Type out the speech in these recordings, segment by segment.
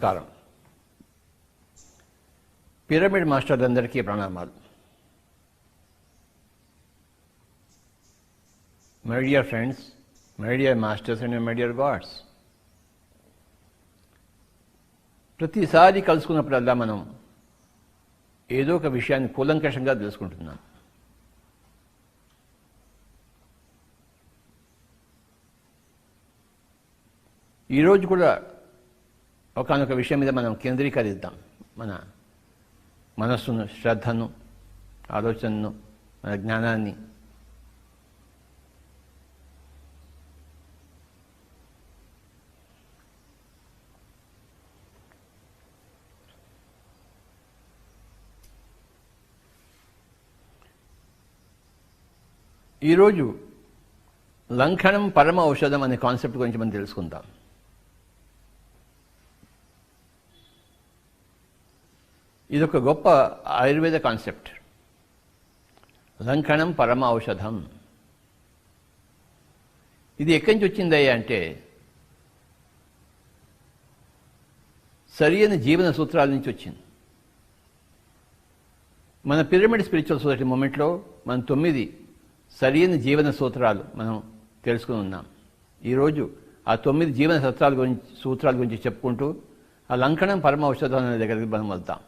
నమస్కారం. పిరమిడ్ మాస్టర్లందరికీ ప్రణామాలు. My dear friends, my dear masters and my dear God's, ప్రతిసారి కలుసుకున్నప్పుడల్లా మనం ఏదో ఒక విషయాన్ని కూలంకషంగా తెలుసుకుంటున్నాం. ఈరోజు కూడా ఒకానొక విషయం మీద మనం కేంద్రీకరిద్దాం. మన మనస్సును, శ్రద్ధను, ఆలోచనను, మన జ్ఞానాన్ని. ఈరోజు లంఘనం పరమ ఔషధం అనే కాన్సెప్ట్ గురించి మనం తెలుసుకుందాం. ఇది ఒక గొప్ప ఆయుర్వేద కాన్సెప్ట్. లంఘనం పరమ ఔషధం. ఇది ఎక్కడి నుంచి వచ్చిందయ్యా అంటే సరైన జీవన సూత్రాల నుంచి వచ్చింది. మన పిరమిడ్ స్పిరిచువల్ సొసైటీ మూమెంట్లో మనం 9 సరైన జీవన సూత్రాలు మనం తెలుసుకుని ఉన్నాం. ఈరోజు ఆ 9 జీవన సూత్రాల గురించి చెప్పుకుంటూ ఆ లంఘనం పరమ ఔషధం అనే దగ్గరికి మనం వెళ్తాం.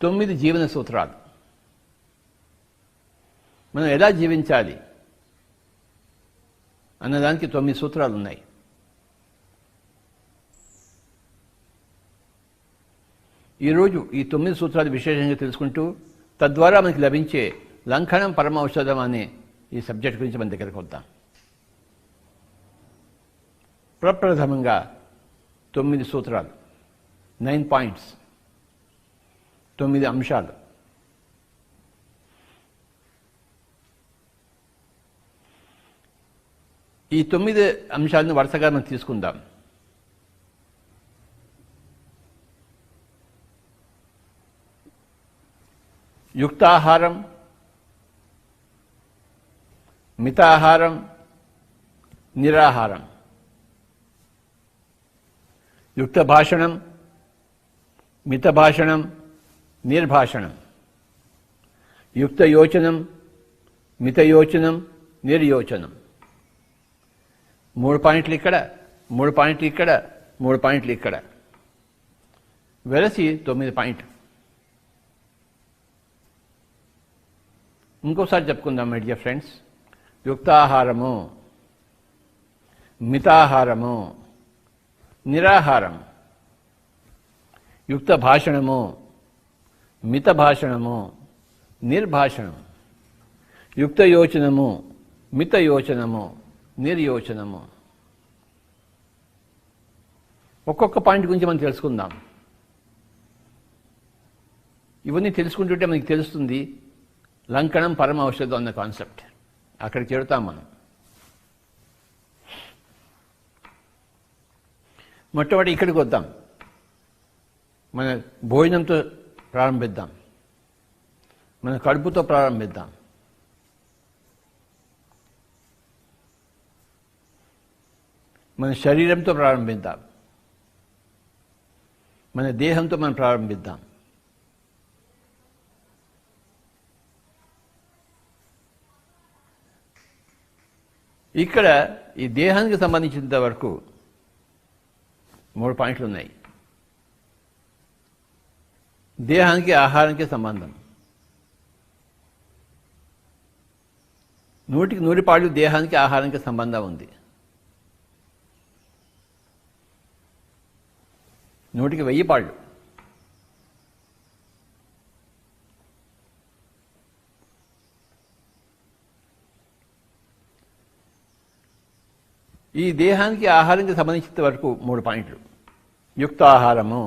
9 జీవన సూత్రాలు. మనం ఎలా జీవించాలి అన్నదానికి 9 సూత్రాలు ఉన్నాయి. ఈరోజు ఈ 9 సూత్రాలు విశేషంగా తెలుసుకుంటూ తద్వారా మనకి లభించే లంఘనం పరమ ఔషధం అనే ఈ సబ్జెక్ట్ గురించి మన దగ్గరకు వద్దాం. ప్రప్రథమంగా 9 సూత్రాలు, 9 పాయింట్స్, 9 అంశాలు. ఈ 9 అంశాలను వరుసగా మనం తీసుకుందాం. యుక్తాహారం, మితాహారం, నిరాహారం. యుక్త భాషణం, మిత భాషణం, నిర్భాషణం. యుక్త యోచనం, మిత యోచనం, నిర్యోచనం. 3 పాయింట్లు ఇక్కడ, 3 పాయింట్లు ఇక్కడ, 3 పాయింట్లు ఇక్కడ, వెరసి 9 పాయింట్లు. ఇంకోసారి చెప్పుకుందాం మై డియర్ ఫ్రెండ్స్. యుక్తాహారము, మితాహారము, నిరాహారం. యుక్త భాషణము, మిత భాషణము, నిర్భాషణం. యుక్త యోచనము, మిత యోచనము, నిర్యోచనము. ఒక్కొక్క పాయింట్ గురించి మనం తెలుసుకుందాం. ఇవన్నీ తెలుసుకుంటుంటే మనకి తెలుస్తుంది లంఘనం పరమ ఔషధం అన్న కాన్సెప్ట్. అక్కడికి చేరుతాం మనం. మొట్టమొదటి ఇక్కడికి వద్దాం. మన భోజనంతో ప్రారంభిద్దాం, మన కడుపుతో ప్రారంభిద్దాం. మన శరీరంతో ప్రారంభిద్దాం, మన దేహంతో మనం ప్రారంభిద్దాం. ఇక్కడ ఈ దేహానికి సంబంధించినంత వరకు 3 పాయింట్లు ఉన్నాయి. దేహానికి ఆహారానికి సంబంధం. 100కి 100 పాళ్ళు దేహానికి ఆహారానికి సంబంధం ఉంది. 100కి 1000 పాళ్ళు. ఈ దేహానికి ఆహారానికి సంబంధించినంత వరకు 3 పాయింట్లు. యుక్తాహారము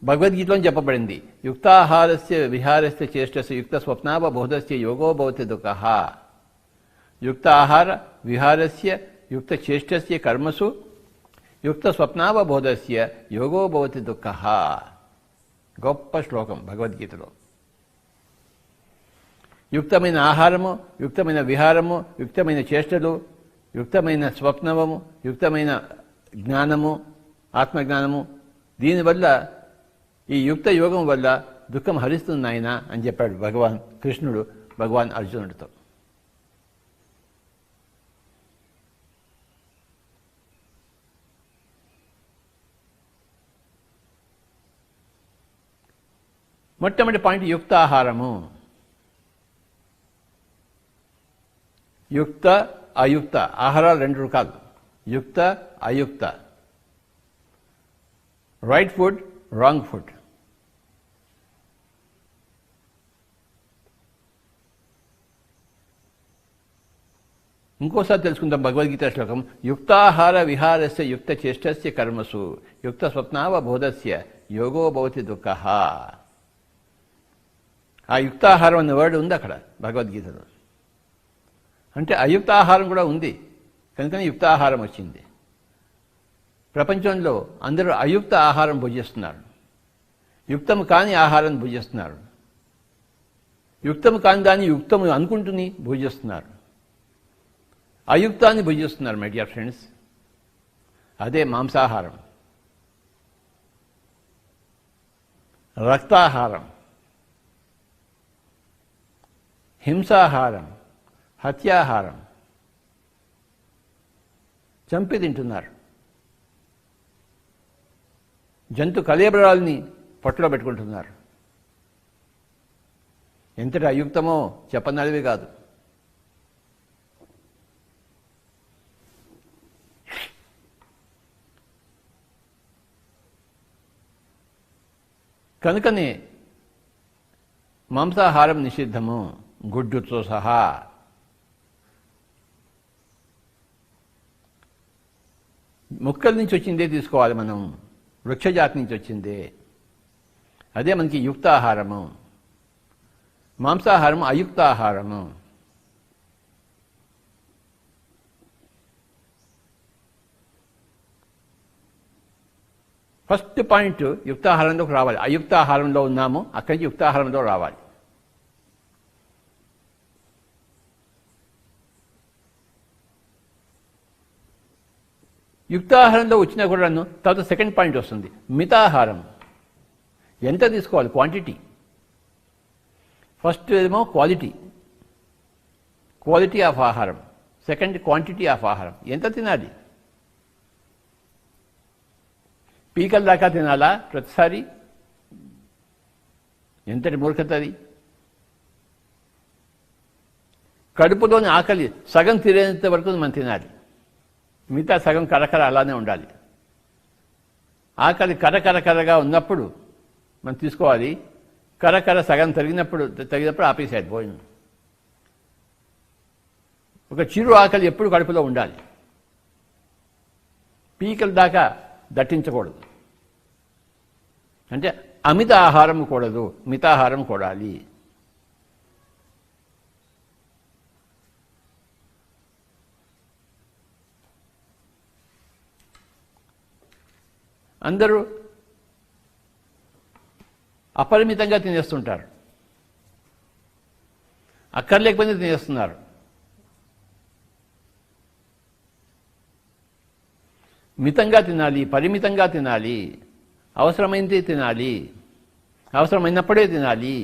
భగవద్గీతలో చెప్పబడింది. యుక్తాహారస్య విహారస్య చేష్టస్య యుక్త స్వప్నావబోధస్య యోగో భవతి దుఃఖః. యుక్తాహార విహారస్య యుక్త చేష్టస్య కర్మసు యుక్త స్వప్నావబోధస్య యోగో భవతి దుఃఖః. గొప్ప శ్లోకం భగవద్గీతలో. యుక్తమైన ఆహారము, యుక్తమైన విహారము, యుక్తమైన చేష్టలు యుక్తమైన స్వప్నము, యుక్తమైన జ్ఞానము, ఆత్మజ్ఞానము, దీనివల్ల ఈ యుక్త యోగం వల్ల దుఃఖం హరిస్తుంది నాయన అని చెప్పాడు భగవాన్ కృష్ణుడు భగవాన్ అర్జునుడితో. మొట్టమొదటి పాయింట్ యుక్త ఆహారము. యుక్త అయుక్త ఆహారాలు రెండు రకాలు, యుక్త అయుక్త. Right food, wrong food. ఇంకోసారి తెలుసుకుందాం భగవద్గీత శ్లోకం. యుక్తాహార విహారస్య యుక్త చేష్టస్య కర్మసు యుక్త స్వప్నావబోధస్య యోగో భవతి దుఃఖః. ఆ యుక్తాహారం అన్న వర్డ్ ఉంది అక్కడ భగవద్గీతలో. అంటే అయుక్తాహారం కూడా ఉంది కనుకనే యుక్తాహారం వచ్చింది. ప్రపంచంలో అందరూ అయుక్త ఆహారం భుజిస్తున్నారు, యుక్తము కాని ఆహారం భుజిస్తున్నారు, యుక్తము కాని దాన్ని యుక్తము అనుకుంటుని భుజిస్తున్నారు, అయుక్తాన్ని భుజిస్తున్నారు. మై డియర్ ఫ్రెండ్స్, అదే మాంసాహారం, రక్తాహారం, హింసాహారం, హత్యాహారం. చంపి తింటున్నారు. జంతు కళేబరాల్ని పొట్టలో పెట్టుకుంటున్నారు. ఎంతటి అయుక్తమో చెప్పనలివి కాదు. కనుకనే మాంసాహారం నిషిద్ధము, గుడ్డుతో సహా. మొక్కల నుంచి వచ్చిందే తీసుకోవాలి మనం, వృక్షజాతి నుంచి వచ్చిందే. అదే మనకి యుక్తాహారము. మాంసాహారము అయుక్తాహారము. ఫస్ట్ పాయింట్ యుక్తాహారంలోకి రావాలి. అయుక్తాహారంలో ఉన్నాము, అక్కడి నుంచి యుక్తాహారంలో రావాలి. యుక్తాహారంలో వచ్చినా కూడా తర్వాత సెకండ్ పాయింట్ వస్తుంది, మితాహారం. ఎంత తీసుకోవాలి, క్వాంటిటీ. ఫస్ట్ ఏమో క్వాలిటీ, క్వాలిటీ ఆఫ్ ఆహారం. సెకండ్ క్వాంటిటీ ఆఫ్ ఆహారం. ఎంత తినాలి? పీకల దాకా తినాలా ప్రతిసారి? ఎంతటి మూర్ఖత అది. కడుపులోని ఆకలి సగం తినేంత వరకు మనం తినాలి, మిగతా సగం కరకర అలానే ఉండాలి. ఆకలి కరకరగా ఉన్నప్పుడు మనం తీసుకోవాలి, కరకర సగం తగినప్పుడు ఆపేసేది భోజనం. ఒక చిరు ఆకలి ఎప్పుడు కడుపులో ఉండాలి, పీకల దాకా దట్టించకూడదు. అంటే అమిత ఆహారం కూడదు, మితాహారం కూడాలి. అందరూ అపరిమితంగా తినేస్తుంటారు, అక్కర్లేకపోతే తినేస్తున్నారు. మితంగా తినాలి, పరిమితంగా తినాలి, అవసరమైనది తినాలి, అవసరమైనప్పుడే తినాలి,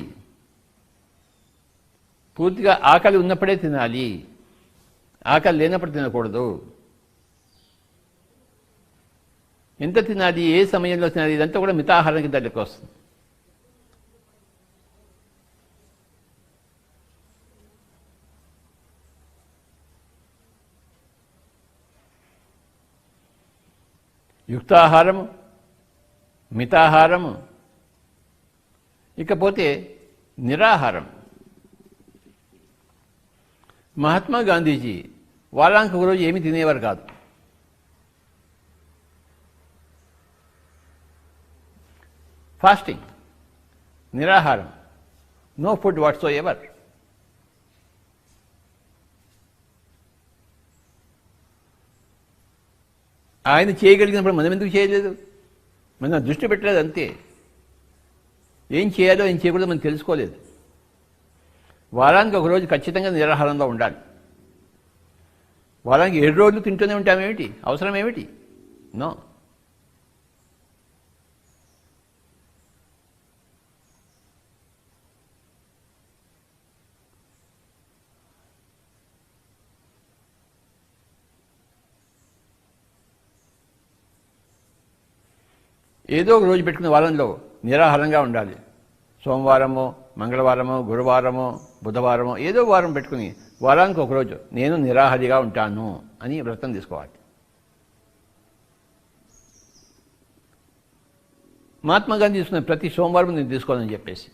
పూర్తిగా ఆకలి ఉన్నప్పుడే తినాలి, ఆకలి లేనప్పుడు తినకూడదు. ఎంత తినాలి, ఏ సమయంలో తినాలి, ఇదంతా కూడా మితాహారం కింద లెక్క వస్తుంది. యుక్తాహారము, మితాహారము. ఇకపోతే నిరాహారం. మహాత్మా గాంధీజీ వారానికి ఒక రోజు ఏమీ తినేవారు కాదు. ఫాస్టింగ్, నిరాహారం, no food whatsoever. ఆయన చేయగలిగినప్పుడు మనం ఎందుకు చేయలేదు? మనం దృష్టి పెట్టలేదు అంతే. ఏం చేయాలో ఏం చేయకూడదో మనం తెలుసుకోలేదు. వారానికి ఒకరోజు ఖచ్చితంగా నిరాహారంలో ఉండాలి. వారానికి 7 రోజులు తింటూనే ఉంటామేమిటి? అవసరం ఏమిటి? నో. ఏదో ఒక రోజు పెట్టుకున్న వారంలో నిరాహారంగా ఉండాలి. సోమవారమో, మంగళవారమో, గురువారమో, బుధవారమో ఏదో వారం పెట్టుకుని వారానికి ఒకరోజు నేను నిరాహారిగా ఉంటాను అని వ్రతం తీసుకోవాలి. మహాత్మా గాంధీ తీసుకున్న ప్రతి సోమవారం నేను తీసుకోవాలని చెప్పేసి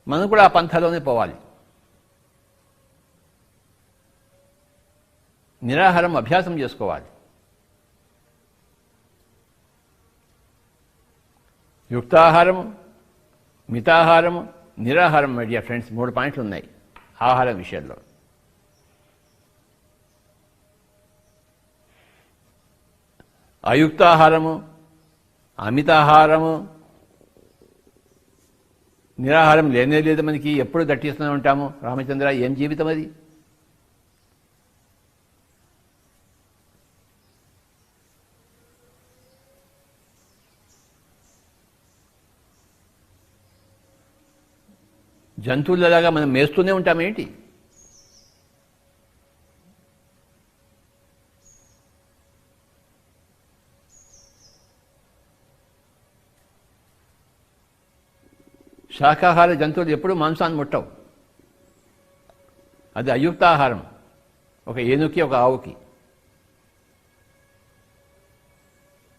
మనం కూడా ఆ పంథాలోనే పోవాలి. నిరాహారం అభ్యాసం చేసుకోవాలి. యుక్తాహారము, మితాహారము, నిరాహారం. మై డియర్ ఫ్రెండ్స్, 3 పాయింట్లు ఉన్నాయి ఆహారం విషయంలో. అయుక్తాహారము, అమితాహారము, నిరాహారం లేనే లేదు మనకి. ఎప్పుడు దట్టిస్తూనే ఉంటాము. రామచంద్ర, ఏం జీవితం అది? జంతువులలాగా మనం మేస్తూనే ఉంటామేంటి? శాకాహార జంతువులు ఎప్పుడూ మాంసాన్ని ముట్టవు. అది అయుక్తాహారం. ఒక ఏనుగుకి, ఒక ఆవుకి.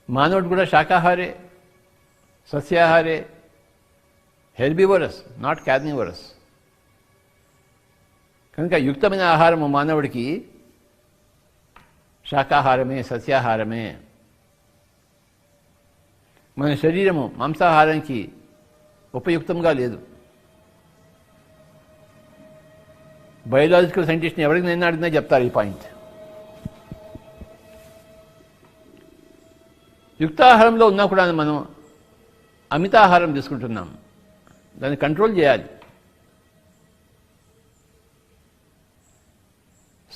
మానవుడు కూడా శాకాహారే, సస్యాహారే, హెర్బివరస్, నాట్ కార్నివరస్. కనుక యుక్తమైన ఆహారము మానవుడికి శాకాహారమే, సస్యాహారమే. మన శరీరము మాంసాహారానికి ఉపయుక్తంగా లేదు. బయోలాజికల్ సైంటిస్ట్ని ఎవరికి నేను అడిగినా చెప్తారు ఈ పాయింట్. యుక్తాహారంలో ఉన్నా కూడా మనం అమితాహారం తీసుకుంటున్నాం. దాన్ని కంట్రోల్ చేయాలి.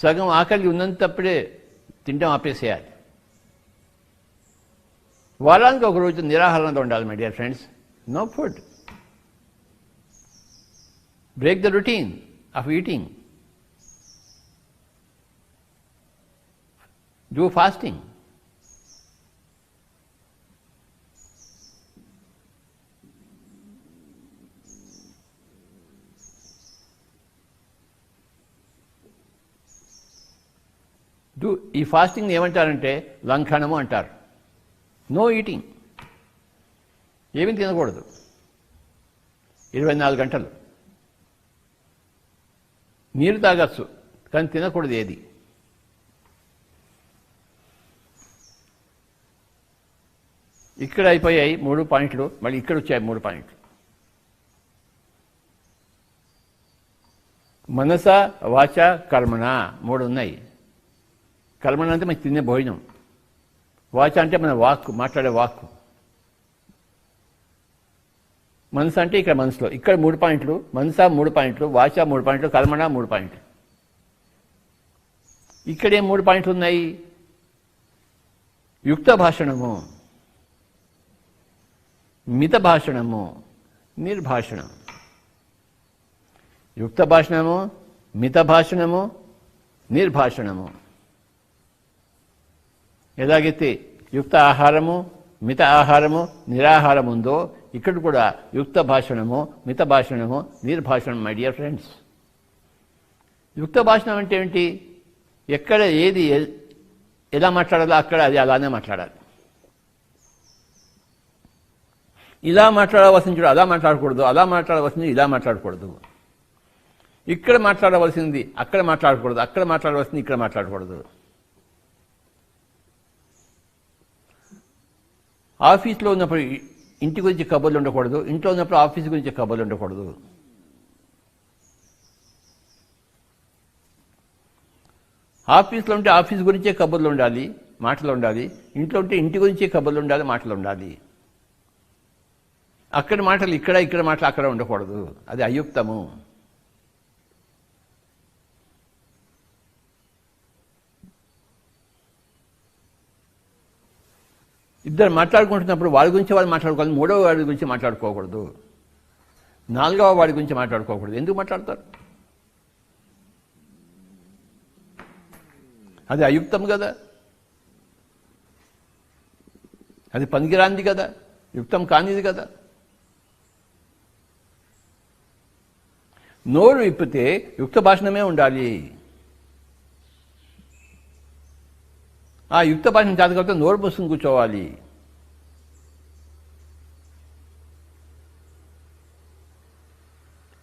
సగం ఆకలి ఉన్నంతప్పుడే తింటాం ఆపేసేయాలి. వారానికి ఒక రోజు నిరాహారంలో ఉండాలి my dear friends. No food. Break the routine of eating. Do fasting. ఈ ఫాస్టింగ్ ఏమంటారంటే లంఘనము అంటారు. No eating. ఏమీ తినకూడదు 24 గంటలు. నీరు తాగచ్చు కానీ తినకూడదు ఏది. ఇక్కడ అయిపోయాయి 3 పాయింట్లు. మళ్ళీ ఇక్కడ వచ్చాయి 3 పాయింట్లు. మనస, వాచ, కర్మణ 3 ఉన్నాయి. కర్మణ అంటే మనకి తినే భోజనం. వాచ అంటే మన వాక్కు, మాట్లాడే వాక్కు. మనసు అంటే ఇక్కడ మనసులో. ఇక్కడ 3 పాయింట్లు. మనస 3 పాయింట్లు, వాచ 3 పాయింట్లు, కర్మణ 3 పాయింట్లు. ఇక్కడేం 3 పాయింట్లు ఉన్నాయి? యుక్త భాషణము, మిత భాషణము, నిర్భాషణం. యుక్త భాషణము, మిత భాషణము, నిర్భాషణము. ఎలాగైతే యుక్త ఆహారము, మిత ఆహారము, నిరాహారం ఉందో ఇక్కడ కూడా యుక్త భాషణము, మిత భాషణము, నిర్భాషణం. మై డియర్ ఫ్రెండ్స్, యుక్త భాషణం అంటే ఏంటి? ఎక్కడ ఏది ఎలా మాట్లాడాలో అక్కడ అది అలానే మాట్లాడాలి. ఇలా మాట్లాడవలసింది చూడ అలా మాట్లాడకూడదు, అలా మాట్లాడవలసింది ఇలా మాట్లాడకూడదు. ఇక్కడ మాట్లాడవలసింది అక్కడ మాట్లాడకూడదు, అక్కడ మాట్లాడవలసింది ఇక్కడ మాట్లాడకూడదు. ఆఫీస్లో ఉన్నప్పుడు ఇంటి గురించి కబుర్లు ఉండకూడదు, ఇంట్లో ఉన్నప్పుడు ఆఫీస్ గురించి కబుర్లు ఉండకూడదు. ఆఫీస్లో ఉంటే ఆఫీస్ గురించే కబుర్లు ఉండాలి, మాటలు ఉండాలి. ఇంట్లో ఉంటే ఇంటి గురించే కబుర్లు ఉండాలి, మాటలు ఉండాలి. అక్కడ మాటలు ఇక్కడ, ఇక్కడ మాటలు అక్కడ ఉండకూడదు. అది అయుక్తము. ఇద్దరు మాట్లాడుకుంటున్నప్పుడు వాడి గురించి వాళ్ళు మాట్లాడుకోవాలి, మూడవ వాడి గురించి మాట్లాడుకోకూడదు, నాలుగవ వాడి గురించి మాట్లాడుకోకూడదు. ఎందుకు మాట్లాడతారు? అది అయుక్తం కదా, అది పనికిరాంది కదా, యుక్తం కానిది కదా. నోరు విప్పితే యుక్త భాషణమే ఉండాలి. ఆ యుక్త భాషణ చేత కాబట్టి నోరు పుస్తకం కూర్చోవాలి.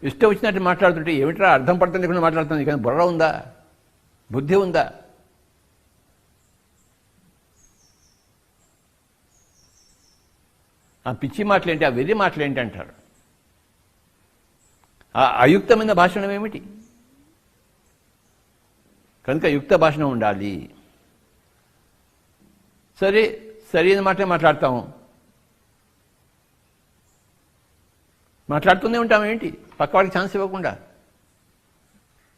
ఇష్టం వచ్చినట్టు మాట్లాడుతుంటే ఏమిట్రా అర్థం పడతాం లేకుండా మాట్లాడుతుంది, కానీ బుర్ర ఉందా, బుద్ధి ఉందా? ఆ పిచ్చి మాటలేంటి, ఆ వెర్రి మాటలేంటి అంటారు. ఆ అయుక్తమైన భాషణం ఏమిటి? కనుక యుక్త భాషణం ఉండాలి. సరే, సరైన మాటలే మాట్లాడతాము, మాట్లాడుతూనే ఉంటాం. ఏంటి పక్కవాడికి ఛాన్స్ ఇవ్వకుండా,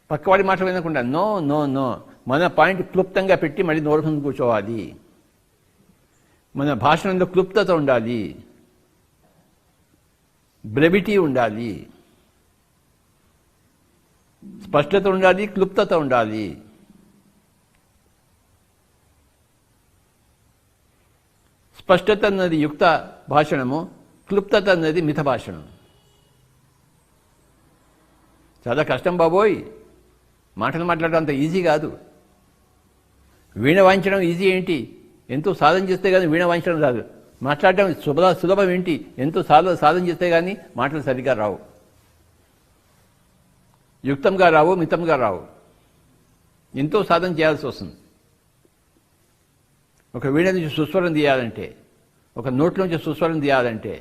పక్కవాడి మాటలు వినకుండా, నో నో నో, మన పాయింట్ క్లుప్తంగా పెట్టి మళ్ళీ నోరు కూర్చోవాలి. మన భాషణంలో క్లుప్తత ఉండాలి, బ్రెవిటీ ఉండాలి, స్పష్టత ఉండాలి, క్లుప్తత ఉండాలి. స్పష్టత అన్నది యుక్త భాషణము, క్లుప్తత అన్నది మిత భాషణం. చాలా కష్టం బాబోయ్, మాటలు మాట్లాడడం అంత ఈజీ కాదు. వీణ వాయించడం ఈజీ ఏంటి, ఎంతో సాధన చేస్తే కానీ వీణ వాయించడం రాదు. మాట్లాడడం సులభం ఏంటి, ఎంతో సాధన చేస్తే కానీ మాటలు సరిగ్గా రావు, యుక్తంగా రావు, మితంగా రావు. ఎంతో సాధన చేయాల్సి వస్తుంది. ఒక వీణ నుంచి సుస్వరం తీయాలంటే, ఒక నోట్లోంచి సుస్వరం తీయాలంటే,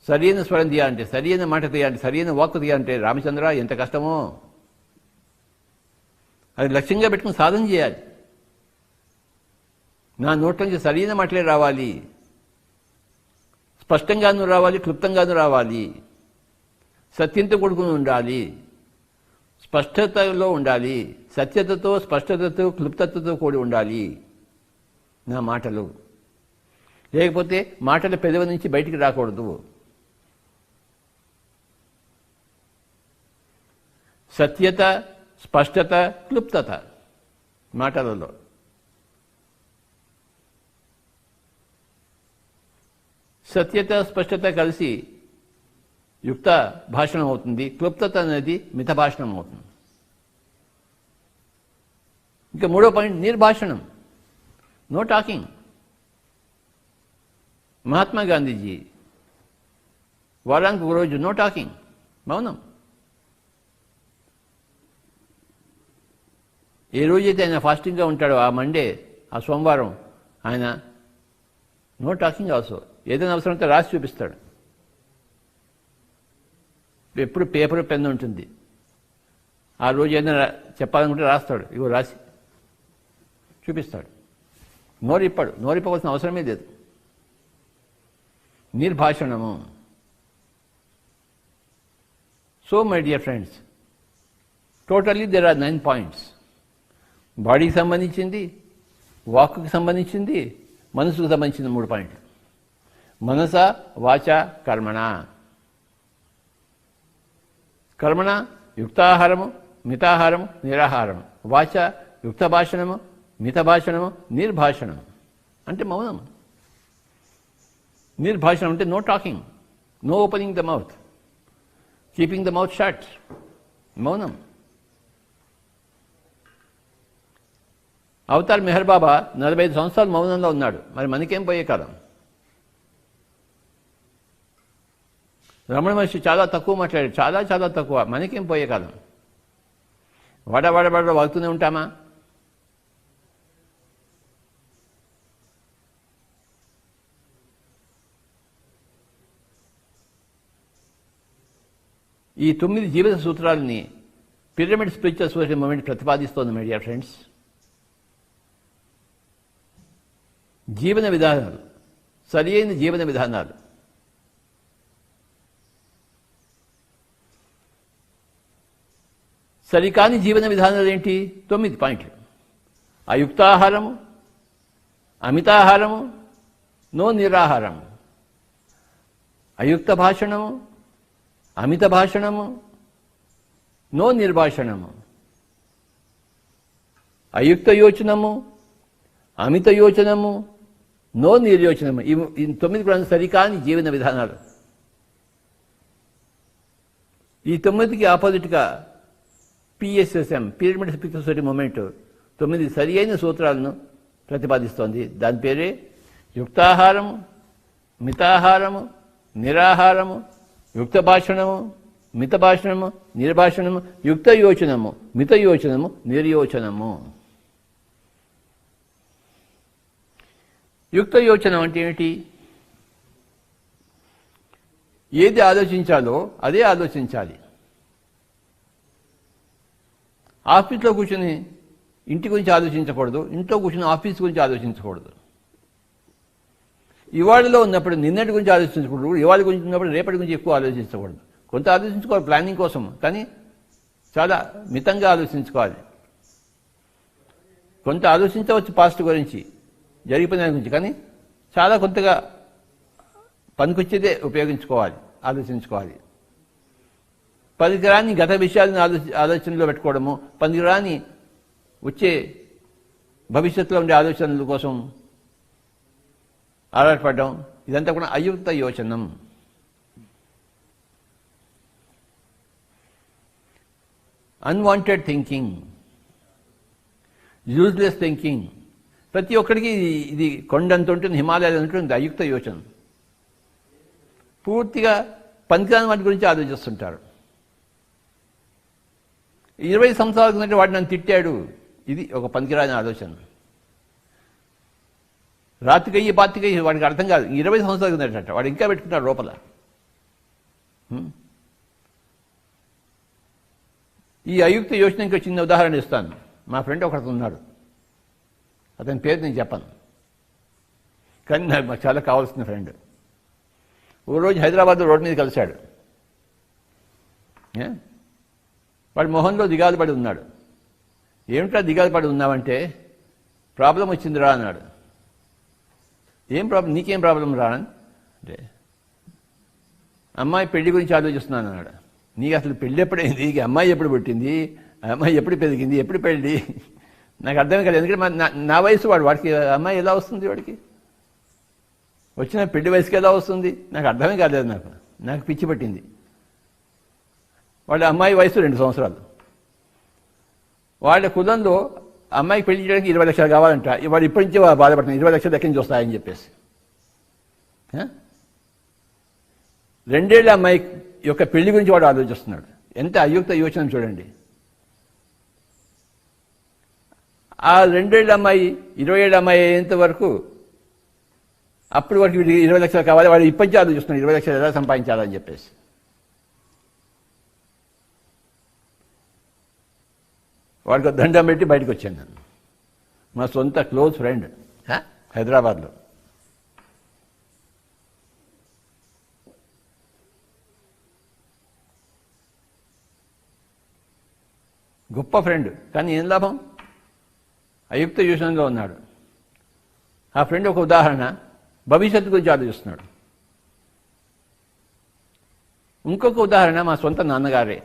సరైన స్వరం తీయాలంటే, సరైన మాట తీయాలంటే, సరైన వాక్కు తీయాలంటే రామచంద్ర ఎంత కష్టమో. అది లక్ష్యంగా పెట్టుకుని సాధన చేయాలి. నా నోట్లోంచి సరైన మాటలే రావాలి, స్పష్టంగానూ రావాలి, క్లుప్తంగానూ రావాలి, సత్యంతో కూడుకుని ఉండాలి, స్పష్టతలో ఉండాలి, సత్యతతో, స్పష్టతతో, క్లుప్తతతో కూడి ఉండాలి నా మాటలు. లేకపోతే మాటల పెదవి నుంచి బయటికి రాకూడదు. సత్యత, స్పష్టత, క్లుప్తత మాటలలో. సత్యత, స్పష్టత కలిసి యుక్త భాషణం అవుతుంది, క్లుప్తత అనేది మిత భాషణం అవుతుంది. ఇంకా మూడో పాయింట్ నిర్భాషణం, నో టాకింగ్. మహాత్మా గాంధీజీ వారానికి ఒక రోజు నో టాకింగ్, మౌనం. ఏ రోజైతే ఆయన ఫాస్టింగ్గా ఉంటాడో ఆ మండే, ఆ సోమవారం ఆయన నో టాకింగ్ ఆల్సో. ఏదైనా అవసరంతో రాసి చూపిస్తాడు. ఎప్పుడు పేపర్ పెన్ ఉంటుంది. ఆ రోజు ఏదైనా చెప్పాలనుకుంటే రాస్తాడు, ఇగో రాసి చూపిస్తాడు. నోరిప్పవలసిన అవసరమే లేదు. నిర్భాషణము. So my dear friends, totally there are 9 points. బాడీకి సంబంధించింది, వాక్కుకి సంబంధించింది, మనసుకు సంబంధించింది 3 పాయింట్లు. మనస, వాచ, కర్మణ. కర్మణ యుక్తాహారము, మితాహారము, నిరాహారము. వాచ యుక్త భాషణము, మిత భాషణము, నిర్భాషణము అంటే మౌనం. నిర్భాషణం అంటే no talking, no opening the mouth, keeping the mouth shut, మౌనం. అవతార్ మెహర్ బాబా 45 సంవత్సరాలు మౌనంలో ఉన్నాడు. మరి మనకేం పోయే కాలం? రమణ మహర్షి చాలా తక్కువ మాట్లాడాడు, చాలా చాలా తక్కువ. మనకేం పోయే కాలం? వడవడబడ వాగుతూనే ఉంటామా? ఈ 9 జీవిత సూత్రాలని పిరమిడ్ స్పిరిచువల్ సొసైటీ మూవ్మెంట్ ప్రతిపాదిస్తోంది మై డియర్ ఫ్రెండ్స్. జీవన విధానాలు, సరి అయిన జీవన విధానాలు. సరికాని జీవన విధానాలు ఏంటి? 9 పాయింట్లు. అయుక్తాహారము, అమితాహారము, నో నిరాహారం. అయుక్త భాషణము, అమిత భాషణము, నో నిర్భాషణము. అయుక్త యోచనము, అమిత యోచనము, నో నిర్యోచనము. ఈ 9 కూడా సరికాని జీవన విధానాలు. ఈ 9కి ఆపోజిట్గా PSSM, pyramid spiritual society moment 9 సరి అయిన సూత్రాలను ప్రతిపాదిస్తోంది. దాని పేరే యుక్తాహారము, మితాహారము, నిరాహారము, యుక్త భాషణము, మిత భాషణము, నిర్భాషణము, యుక్త యోచనము, మిత యోచనము, నిర్యోచనము. యుక్త యోచనం అంటే ఏమిటి? ఏది ఆలోచించాలో అదే ఆలోచించాలి. ఆఫీస్లో కూర్చొని ఇంటి గురించి ఆలోచించకూడదు, ఇంట్లో కూర్చొని ఆఫీస్ గురించి ఆలోచించకూడదు. ఇవాళలో ఉన్నప్పుడు నిన్నటి గురించి ఆలోచించకూడదు, ఇవాళ గురించి ఉన్నప్పుడు రేపటి గురించి ఎక్కువ ఆలోచించకూడదు. కొంత ఆలోచించుకోవాలి ప్లానింగ్ కోసం, కానీ చాలా మితంగా ఆలోచించుకోవాలి. కొంత ఆలోచించవచ్చు పాస్ట్ గురించి, జరిగిపోయిన దాని గురించి, కానీ చాలా కొంతగా పనికొచ్చేదే ఉపయోగించుకోవాలి, ఆలోచించుకోవాలి. పనికిరాని గత విషయాలను ఆలోచనలో పెట్టుకోవడము, పనికిరాని వచ్చే భవిష్యత్తులో ఉండే ఆలోచనల కోసం ఆరాటపడడం, ఇదంతా కూడా అయుక్త యోచనం. Unwanted thinking, useless thinking. ప్రతి ఒక్కడికి ఇది కొండంత ఉంటుంది, హిమాలయాలు ఉంటుంది. అయుక్త యోచనం పూర్తిగా పనికిరాని వాటి గురించి ఆలోచిస్తుంటారు. 20 సంవత్సరాల కిందట వాడు నన్ను తిట్టాడు, ఇది ఒక పనికిరాని ఆలోచన. రాత్రికయ్యి పాతికయ్యి వాడికి అర్థం కాదు. 20 సంవత్సరాల కిందట వాడు ఇంకా పెట్టుకుంటాడు లోపల. ఈ అయుక్త యోచన ఇంకో చిన్న ఉదాహరణ ఇస్తాను. మా ఫ్రెండ్ ఒకటి ఉన్నాడు, అతని పేరు నేను చెప్పను, కానీ నాకు చాలా కావాల్సిన ఫ్రెండ్. ఓ రోజు హైదరాబాద్లో రోడ్డు మీద కలిశాడు. వాడి మొహంలో దిగాలు పడి ఉన్నాడు. ఏమిటా దిగాలు పడి ఉన్నావంటే, ప్రాబ్లం వచ్చిందిరా అన్నాడు. ఏం ప్రాబ్లం? నీకేం ప్రాబ్లం రా అంటే, అమ్మాయి పెళ్లి గురించి ఆలోచిస్తున్నాను అన్నాడు. నీకు అసలు పెళ్ళి ఎప్పుడైంది? అమ్మాయి ఎప్పుడు పుట్టింది? అమ్మాయి ఎప్పుడు పెరిగింది? ఎప్పుడు పెళ్ళి? నాకు అర్థమే కాదు. ఎందుకంటే నా వయసు వాడికి అమ్మాయి ఎలా వస్తుంది? వాడికి వచ్చిన పెళ్లి వయసుకి ఎలా వస్తుంది? నాకు అర్థమే కాలేదు. నాకు పిచ్చి పట్టింది. వాళ్ళ అమ్మాయి వయసు 2 సంవత్సరాలు. వాళ్ళ కులంలో అమ్మాయికి పెళ్లి చేయడానికి 20 లక్షలు కావాలంట. వాడు ఇప్పటి నుంచే బాధపడుతుంది, 20 లక్షలు ఎక్కడి నుంచి వస్తాయని చెప్పేసి. 2 ఏళ్ల అమ్మాయి యొక్క పెళ్లి గురించి వాడు ఆలోచిస్తున్నాడు. ఎంత అయుక్త యోచన చూడండి. ఆ 2 ఏళ్ల అమ్మాయి 20 ఏళ్ల అమ్మాయి అయ్యేంత వరకు, అప్పుడు వరకు వీడికి 20 లక్షలు కావాలి. వాడు ఇప్పటి నుంచి ఆలోచిస్తున్నాడు 20 లక్షలు ఎలా సంపాదించాలని చెప్పేసి. వాడికి దండం పెట్టి బయటకు వచ్చాను నేను. మా సొంత క్లోజ్ ఫ్రెండ్ హైదరాబాద్లో. గొప్ప ఫ్రెండ్, కానీ ఏం లాభం? అయుక్త యోచనలో ఉన్నాడు. ఆ ఫ్రెండ్ ఒక ఉదాహరణ, భవిష్యత్తు గురించి ఆలోచిస్తున్నాడు. ఇంకొక ఉదాహరణ మా సొంత నాన్నగారే.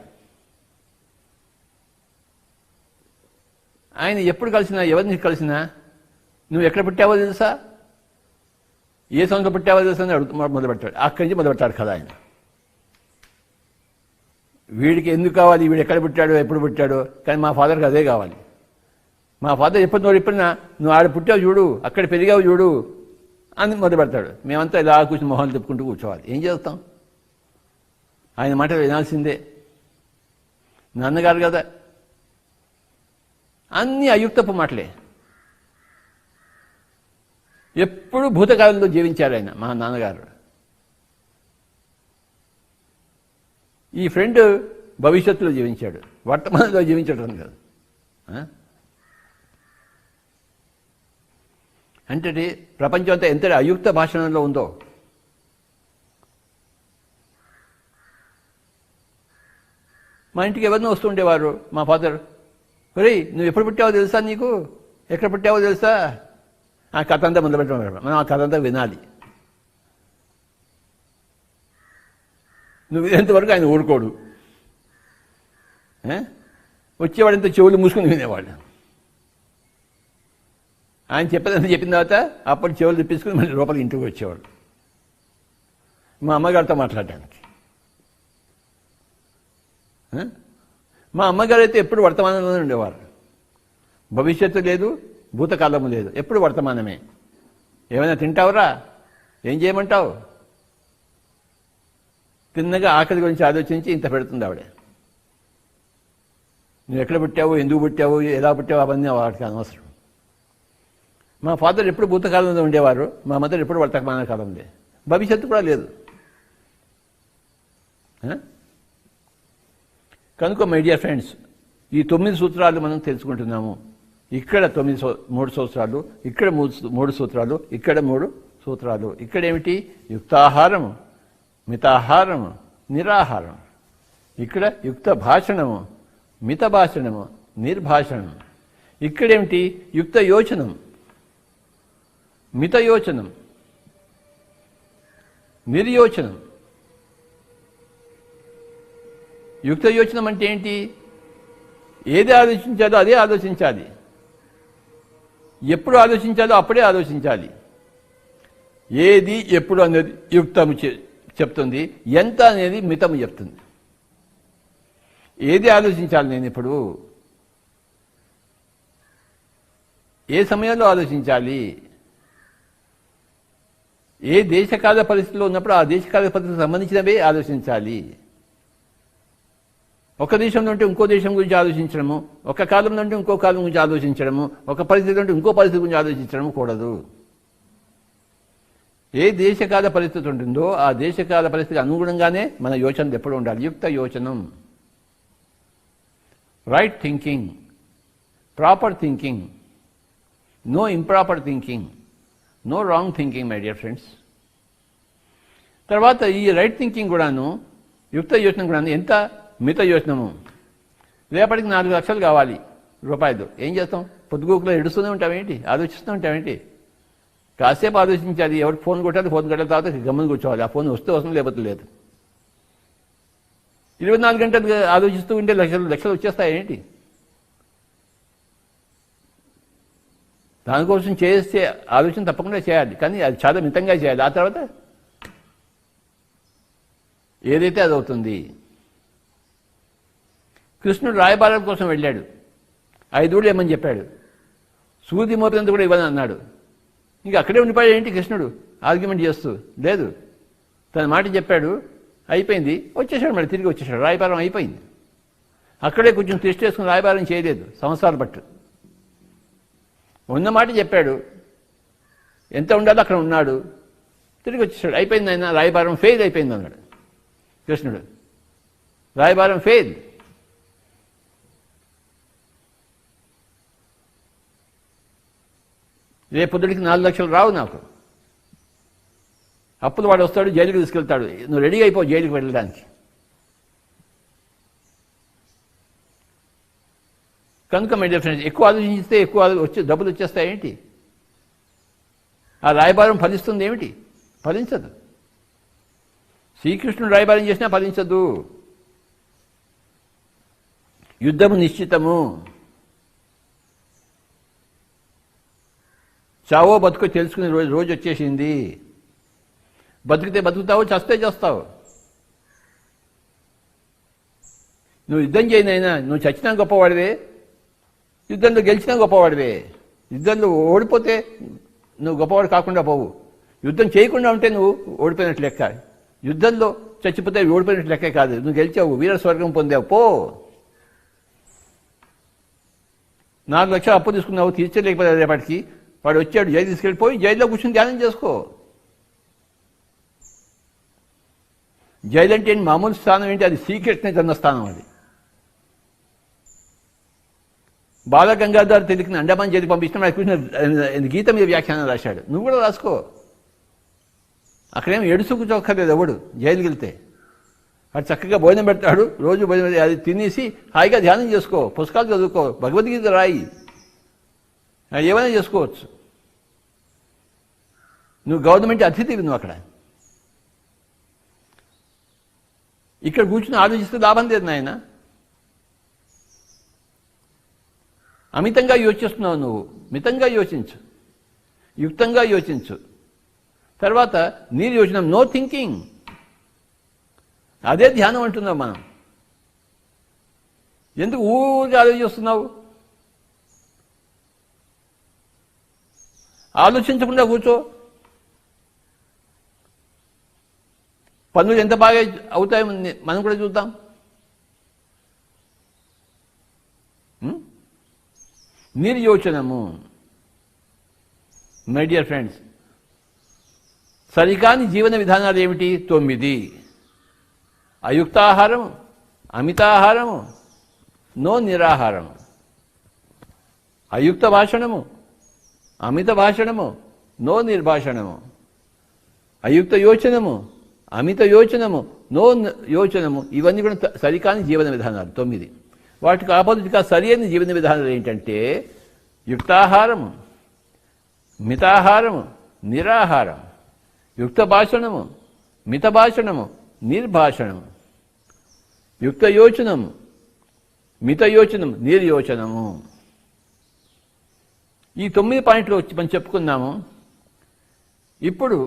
ఆయన ఎప్పుడు కలిసినా, ఎవరిని కలిసినా, నువ్వు ఎక్కడ పుట్టావో తెలుసా, ఏ సంవత్సరం పుట్టావో తెలుసా అని మొదలుపెట్టాడు. అక్కడి నుంచి మొదలుపెట్టాడు కదా ఆయన. వీడికి ఎందుకు కావాలి, వీడు ఎక్కడ పుట్టాడో ఎప్పుడు పుట్టాడో, కానీ మా ఫాదర్కి అదే కావాలి. మా ఫాదర్ ఎప్పుడైనా నువ్వు ఆడ పుట్టావు చూడు, అక్కడ పెరిగావు చూడు అని మొదలు పెడతాడు. మేమంతా ఇలా కూర్చొని మొహాలు తిప్పుకుంటూ కూర్చోవాలి. ఏం చేస్తాం? ఆయన మాట వినాల్సిందే, నాన్నగారు కదా. అన్ని అయుక్తపు మాటలే. ఎప్పుడు భూతకాలంలో జీవించారు ఆయన, మా నాన్నగారు. ఈ ఫ్రెండ్ భవిష్యత్తులో జీవించాడు, వర్తమానంలో జీవించడం కాదు. అంటే ప్రపంచం అంతా ఎంత అయుక్త భాషణంలో ఉందో. మా ఇంటికి ఎవరినో వస్తుండేవారు మా ఫాదర్, ఒరేయ్ నువ్వు ఎప్పుడు పుట్టావో తెలుసా, నీకు ఎక్కడ పుట్టావో తెలుసా, ఆ కథ అంతా మొదలుపెట్టడం. మనం ఆ కథ అంతా వినాలి. నువ్వు వినేంతవరకు ఆయన ఊరుకోడు. వచ్చేవాడంతా చెవులు మూసుకుని వినేవాడు. ఆయన చెప్పిన తర్వాత అప్పుడు చెవులు తిప్పించుకుని మళ్ళీ లోపల ఇంటికి వచ్చేవాడు మా అమ్మగారితో మాట్లాడడానికి. మా అమ్మగారు అయితే ఎప్పుడు వర్తమానంలోనే ఉండేవారు. భవిష్యత్తు లేదు, భూతకాలము లేదు, ఎప్పుడు వర్తమానమే. ఏమైనా తింటావురా, ఏం చేయమంటావు, తిన్నగా ఆకలి గురించి ఆలోచించి ఇంత పెడుతుంది ఆవిడ. నువ్వు ఎక్కడ పుట్టావు, ఎందుకు పుట్టావు, ఎలా పుట్టావు, అవన్నీ వాటికి అనవసరం. మా ఫాదర్ ఎప్పుడు భూతకాలంలో ఉండేవారు, మా మదర్ ఎప్పుడు వర్తమాన కాలంలో. భవిష్యత్తు కూడా లేదు. కనుక మై డియర్ ఫ్రెండ్స్, ఈ 9 సూత్రాలు మనం తెలుసుకుంటున్నాము. ఇక్కడ 3 సూత్రాలు, ఇక్కడ 3 సూత్రాలు, ఇక్కడ 3 సూత్రాలు. ఇక్కడేమిటి? యుక్తాహారము, మితాహారము, నిరాహారం. ఇక్కడ యుక్త భాషణము, మిత భాషణము, నిర్భాషణం. ఇక్కడేమిటి? యుక్త యోచనం, మిత యోచనం, నిర్యోచనం. యుక్త యోచనం అంటే ఏంటి? ఏది ఆలోచించాలో అదే ఆలోచించాలి, ఎప్పుడు ఆలోచించాలో అప్పుడే ఆలోచించాలి. ఏది ఎప్పుడు అనేది యుక్తము చెప్తుంది, ఎంత అనేది మితము చెప్తుంది. ఏది ఆలోచించాలి నేను ఇప్పుడు, ఏ సమయంలో ఆలోచించాలి, ఏ దేశకాల పరిస్థితిలో ఉన్నప్పుడు ఆ దేశకాల పరిస్థితికి సంబంధించినవే ఆలోచించాలి. ఒక దేశంలో ఉంటే ఇంకో దేశం గురించి ఆలోచించడము, ఒక కాలంలో ఉంటే ఇంకో కాలం గురించి ఆలోచించడము, ఒక పరిస్థితి ఉంటే ఇంకో పరిస్థితి గురించి ఆలోచించడము కూడదు. ఏ దేశకాల పరిస్థితి ఉంటుందో ఆ దేశకాల పరిస్థితికి అనుగుణంగానే మన యోచనలు ఎప్పుడు ఉండాలి. యుక్త యోచనం, right thinking, proper thinking, no improper thinking, no wrong thinking my dear friends. తర్వాత ఈ రైట్ థింకింగ్ కూడాను, యుక్త యోచనం కూడాను. ఎంత? మిత యోచనము. రేపటికి 4 లక్షలు కావాలి రూపాయలు, ఏం చేస్తాం? పొద్దుగూకులో ఎడుస్తూనే ఉంటామేంటి, ఆలోచిస్తూ ఉంటామేంటి? కాసేపు ఆలోచించాలి. ఎవరికి ఫోన్ కొట్టాలి, ఫోన్ కొట్టిన తర్వాత గమ్మని కూర్చోవాలి. ఆ ఫోన్ వస్తే వస్తుంది, లేకపోతే లేదు. 24 గంటలు ఆలోచిస్తూ ఉంటే లక్షలు వచ్చేస్తాయేంటి? దానికోసం చేస్తే ఆలోచన తప్పకుండా చేయాలి, కానీ అది చాలా మితంగా చేయాలి. ఆ తర్వాత ఏదైతే అది అవుతుంది. కృష్ణుడు రాయబారం కోసం వెళ్ళాడు, 5 ఊళ్ళు ఏమని చెప్పాడు, సూది మోపినంత కూడా ఇవ్వని అన్నాడు. ఇంకా అక్కడే ఉండిపోయాడు ఏంటి కృష్ణుడు ఆర్గ్యుమెంట్ చేస్తూ? లేదు, తన మాట చెప్పాడు, అయిపోయింది, వచ్చేసాడు. మళ్ళీ తిరిగి వచ్చేసాడు, రాయబారం అయిపోయింది. అక్కడే కొంచెం టెస్ట్ చేసుకుని రాయబారం చేయలేదు సంవత్సరాలు బట్టి. ఉన్న మాట చెప్పాడు, ఎంత ఉండాలో అక్కడ ఉన్నాడు, తిరిగి వచ్చేసాడు. అయిపోయింది ఆయన, రాయబారం ఫెయిల్ అయిపోయింది అన్నాడు కృష్ణుడు. రాయబారం ఫెయిల్. రేపొద్దుడికి 4 లక్షలు రావు నాకు. అప్పులు వాడు వస్తాడు, జైలుకి తీసుకెళ్తాడు. నువ్వు రెడీ అయిపోవు జైలుకి వెళ్ళడానికి. కనుక మై డియర్ ఫ్రెండ్స్, ఎక్కువ ఆలోచిస్తే ఎక్కువ డబ్బులు వచ్చేస్తాయేంటి? ఆ రాయబారం ఫలిస్తుంది ఏమిటి? ఫలించదు. శ్రీకృష్ణుడు రాయబారం చేసినా ఫలించదు. యుద్ధము నిశ్చితము. చావో బతుకో తెలుసుకునే రోజు వచ్చేసింది. బతికితే బతుకుతావు, చస్తే చేస్తావు. నువ్వు యుద్ధం చేయనైనా నువ్వు చచ్చినా గొప్పవాడివే, యుద్ధంలో గెలిచినా గొప్పవాడివే. యుద్ధంలో ఓడిపోతే నువ్వు గొప్పవాడు కాకుండా పోవు. యుద్ధం చేయకుండా ఉంటే నువ్వు ఓడిపోయినట్లు లెక్క. యుద్ధంలో చచ్చిపోతే ఓడిపోయినట్లు లెక్కే కాదు, నువ్వు గెలిచావు, వీర స్వర్గం పొందావు, పో. 4 లక్షలు అప్పు తీసుకున్నావు, తీర్చలేకపోతే రేపటికి వాడు వచ్చాడు, జైలు తీసుకెళ్ళిపోయి జైల్లో కూర్చొని ధ్యానం చేసుకో. జైలు అంటే మామూలు స్థానం ఏంటి? అది శ్రీకృష్ణ జన్మస్థానం. అది బాలగంగాధర్ తిరిగిన అండమాన్ జైలుకి పంపించిన కృష్ణ గీత మీద వ్యాఖ్యానం రాశాడు. నువ్వు కూడా రాసుకో. అక్కడేమో ఎడుసుకు చొక్కలేదు ఎవడు జైలుకి వెళ్తే. వాడు చక్కగా భోజనం పెడతాడు, రోజు భోజనం అది తినేసి హాయిగా ధ్యానం చేసుకో, పుస్తకాలు చదువుకో, భగవద్గీత రాయి, ఏమైనా చేసుకోవచ్చు. నువ్వు గవర్నమెంట్ అతిథివి. నువ్వు అక్కడ ఇక్కడ కూర్చుని ఆలోచిస్తే లాభం లేదు నాయన. అమితంగా యోచిస్తున్నావు నువ్వు. మితంగా యోచించు, యుక్తంగా యోచించు. తర్వాత నిర్యోచనం, నో థింకింగ్. అదే ధ్యానం అంటున్నాం మనం. ఎందుకు ఊరికే ఆలోచిస్తున్నావు? ఆలోచించకుండా కూర్చో. పనులు ఎంత బాగా అవుతాయో మనం కూడా చూద్దాం. నిర్యోచనము. మై డియర్ ఫ్రెండ్స్, సరికాని జీవన విధానాలు ఏమిటి? 9. అయుక్తాహారము, అమితాహారము, నో నిరాహారము. అయుక్త భాషణము, అమిత భాషణము, నో నిర్భాషణము. అయుక్త యోచనము, అమిత యోచనము, నో యోచనము. ఇవన్నీ కూడా సరికాని జీవన విధానాలు 9. వాటికి ఆపోజిట్గా సరి అయిన జీవన విధానాలు ఏంటంటే యుక్తాహారము, మితాహారము, నిరాహారం. యుక్త భాషణము, మిత భాషణము, నిర్భాషణము. యుక్త యోచనము, మిత యోచనము, నిర్యోచనము. ఈ 9 పాయింట్లు వచ్చి మనం చెప్పుకున్నాము. ఇప్పుడు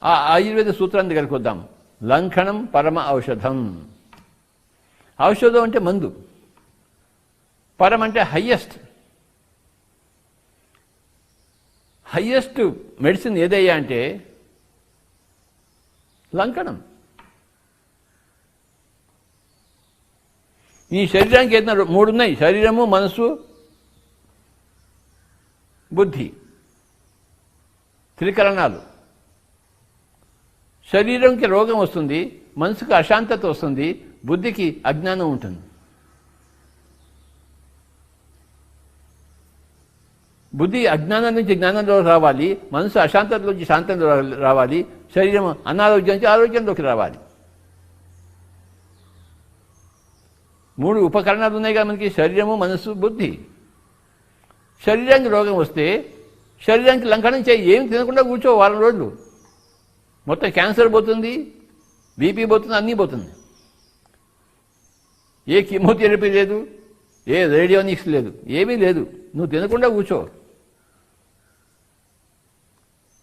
ఆ ఆయుర్వేద సూత్రాన్ని దగ్గరికి వద్దాం. లంఘనం పరమ ఔషధం. ఔషధం అంటే మందు, పరం అంటే హయ్యెస్ట్. హయ్యెస్ట్ మెడిసిన్ ఏదయ్యా అంటే లంకణం. ఈ శరీరానికి ఏదైనా 3 ఉన్నాయి: శరీరము, మనసు, బుద్ధి. త్రికరణాలు. శరీరంకి రోగం వస్తుంది, మనసుకు అశాంతత వస్తుంది, బుద్ధికి అజ్ఞానం ఉంటుంది. బుద్ధి అజ్ఞానం నుంచి జ్ఞానంలో రావాలి, మనసు అశాంతత నుంచి శాంతంలో రావాలి, శరీరం అనారోగ్యం నుంచి ఆరోగ్యంలోకి రావాలి. 3 ఉపకరణాలు ఉన్నాయి కదా మనకి: శరీరము, మనసు, బుద్ధి. శరీరానికి రోగం వస్తే శరీరానికి లంఘనం చేయి. ఏమి తినకుండా కూర్చో వారం రోజులు. మొత్తం క్యాన్సర్ పోతుంది, బీపీ పోతుంది, అన్నీ పోతుంది. ఏ కీమోథెరపీ లేదు, ఏ రేడియోనిక్స్ లేదు, ఏమీ లేదు. నువ్వు తినకుండా కూర్చో.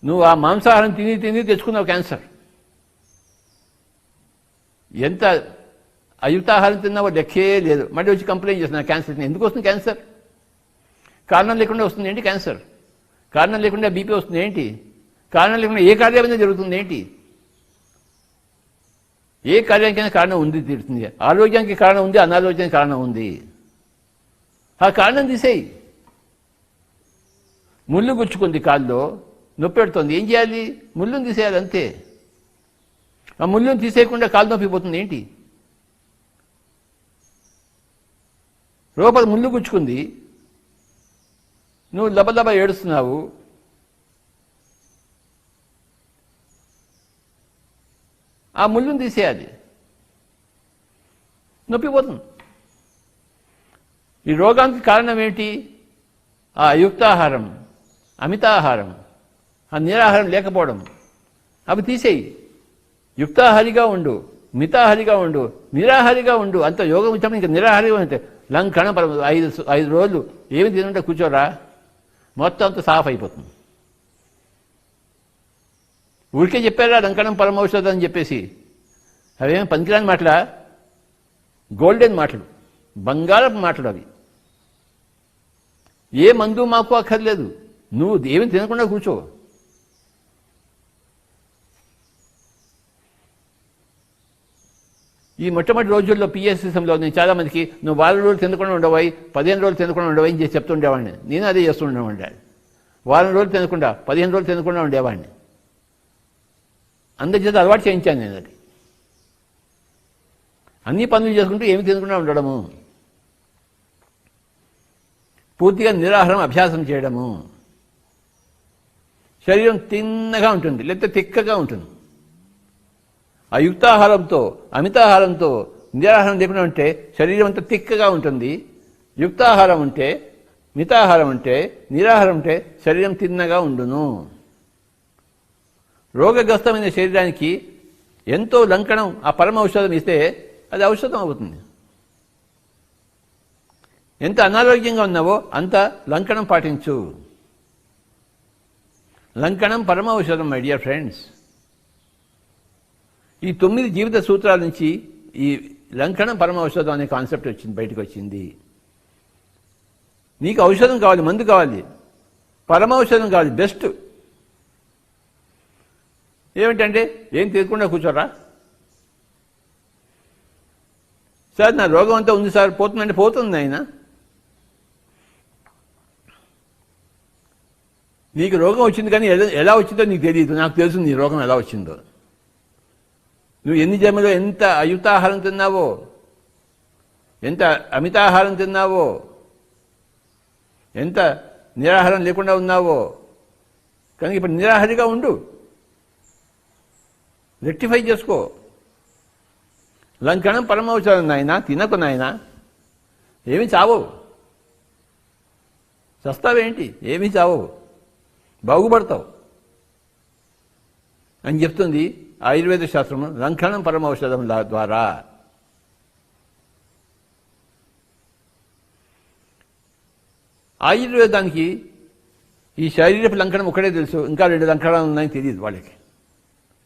నువ్వు ఆ మాంసాహారం తిని తిని తెచ్చుకున్నావు క్యాన్సర్. ఎంత అయుక్తాహారం తిన్నావో లెక్కే లేదు. మళ్ళీ వచ్చి కంప్లైంట్ చేస్తున్నా క్యాన్సర్. ఎందుకు వస్తుంది క్యాన్సర్? కారణం లేకుండా వస్తుంది ఏంటి క్యాన్సర్? కారణం లేకుండా బీపీ వస్తుంది ఏంటి? కారణం లేకుండా ఏ కార్యమైనా జరుగుతుంది ఏంటి? ఏ కార్యానికైనా కారణం ఉంది, తీరుతుంది. ఆరోగ్యానికి కారణం ఉంది, అనారోగ్యానికి కారణం ఉంది. ఆ కారణం తీసేయి. ముళ్ళు గుచ్చుకుంది కాల్లో, నొప్పి పెడుతుంది, ఏం చేయాలి? ముళ్ళును తీసేయాలి, అంతే. ఆ ముళ్ళును తీసేయకుండా కాలు నొప్పి పోతుంది ఏంటి? లోపల ముళ్ళు గుచ్చుకుంది, నువ్వు లబలబ ఏడుస్తున్నావు. ఆ ముళ్ళును తీసేయాలి, నొప్పి పోతుంది. ఈ రోగానికి కారణం ఏంటి? ఆ అయుక్తాహారం, అమితాహారం, ఆ నిరాహారం లేకపోవడం. అవి తీసేయి. యుక్తాహారిగా ఉండు, మితాహారిగా ఉండు, నిరాహారిగా ఉండు. అంత యోగం ఇచ్చాము. ఇంకా నిరాహారిగా ఉంటే లంకణ 5 రోజులు ఏమి తినుంటే కూర్చోరా, మొత్తం అంతా సాఫ్ అయిపోతుంది. ఊరికే చెప్పారా లంకణం పరమౌషధం అని చెప్పేసి? అవేమి పనికిరాని మాటలా? గోల్డెన్ మాటలు, బంగారపు మాటలు అవి. ఏ మందు మాకు అక్కర్లేదు. నువ్వు ఏమి తినకుండా కూర్చో. ఈ మొట్టమొదటి రోజుల్లో పిఎస్సిఎంలో నేను చాలామందికి నువ్వు 4 రోజులు తినకుండా ఉండవాయి, 15 రోజులు తినకుండా ఉండవాయి అని చేసి చెప్తుండేవాడిని. నేను అదే చేస్తుండేవాడిని. 4 రోజులు తినకుండా, 15 రోజులు తినకుండా ఉండేవాడిని. అందరి చేత అలవాటు చేయించాను నేను. అది అన్ని పనులు చేసుకుంటూ ఏమి తినకుండా ఉండడము, పూర్తిగా నిరాహారం అభ్యాసం చేయడము. శరీరం తిన్నగా ఉంటుంది, లేకపోతే తిక్కగా ఉంటుంది. అయుక్తాహారంతో, అమితాహారంతో, నిరాహారం లేకుండా ఉంటే శరీరం అంతా తిక్కగా ఉంటుంది. యుక్తాహారం ఉంటే, మితాహారం ఉంటే, నిరాహారం ఉంటే శరీరం తిన్నగా ఉండును. రోగగ్రస్తమైన శరీరానికి ఎంతో లంకణం ఆ పరమ ఔషధం ఇస్తే అది ఔషధం అవుతుంది. ఎంత అనారోగ్యంగా ఉన్నావో అంత లంకణం పాటించు. లంకణం పరమ ఔషధం మై డియర్ ఫ్రెండ్స్. ఈ 9 జీవిత సూత్రాల నుంచి ఈ లంకణం పరమ ఔషధం అనే కాన్సెప్ట్ వచ్చింది, బయటకు వచ్చింది. నీకు ఔషధం కావాలి, మందు కావాలి, పరమ ఔషధం కావాలి, బెస్ట్. ఏమిటంటే ఏం తీరకుండా కూర్చోరా సార్, నా రోగం అంతా ఉంది సార్, పోతుందంటే పోతుంది. ఆయన నీకు రోగం వచ్చింది కానీ ఎలా వచ్చిందో నీకు తెలియదు, నాకు తెలుసు నీ రోగం ఎలా వచ్చిందో. నువ్వు ఎన్ని జన్మలో ఎంత అయుతాహారం తిన్నావో, ఎంత అమితాహారం తిన్నావో, ఎంత నిరాహారం లేకుండా ఉన్నావో. కనుక ఇప్పుడు నిరాహారిగా ఉండు, రెక్టిఫై చేసుకో. లంకణం పరమౌషధం నాయనా, తినకు నాయనా, ఏమీ చావవు. చస్తావేంటి, ఏమీ చావవు, బాగుపడతావు అని చెప్తుంది ఆయుర్వేద శాస్త్రము లంకణం పరమౌషధం ద్వారా. ఆయుర్వేదానికి ఈ శరీరపు లంకణం ఒకటే తెలుసు, ఇంకా 2 లంకణాలు ఉన్నాయని తెలియదు వాళ్ళకి,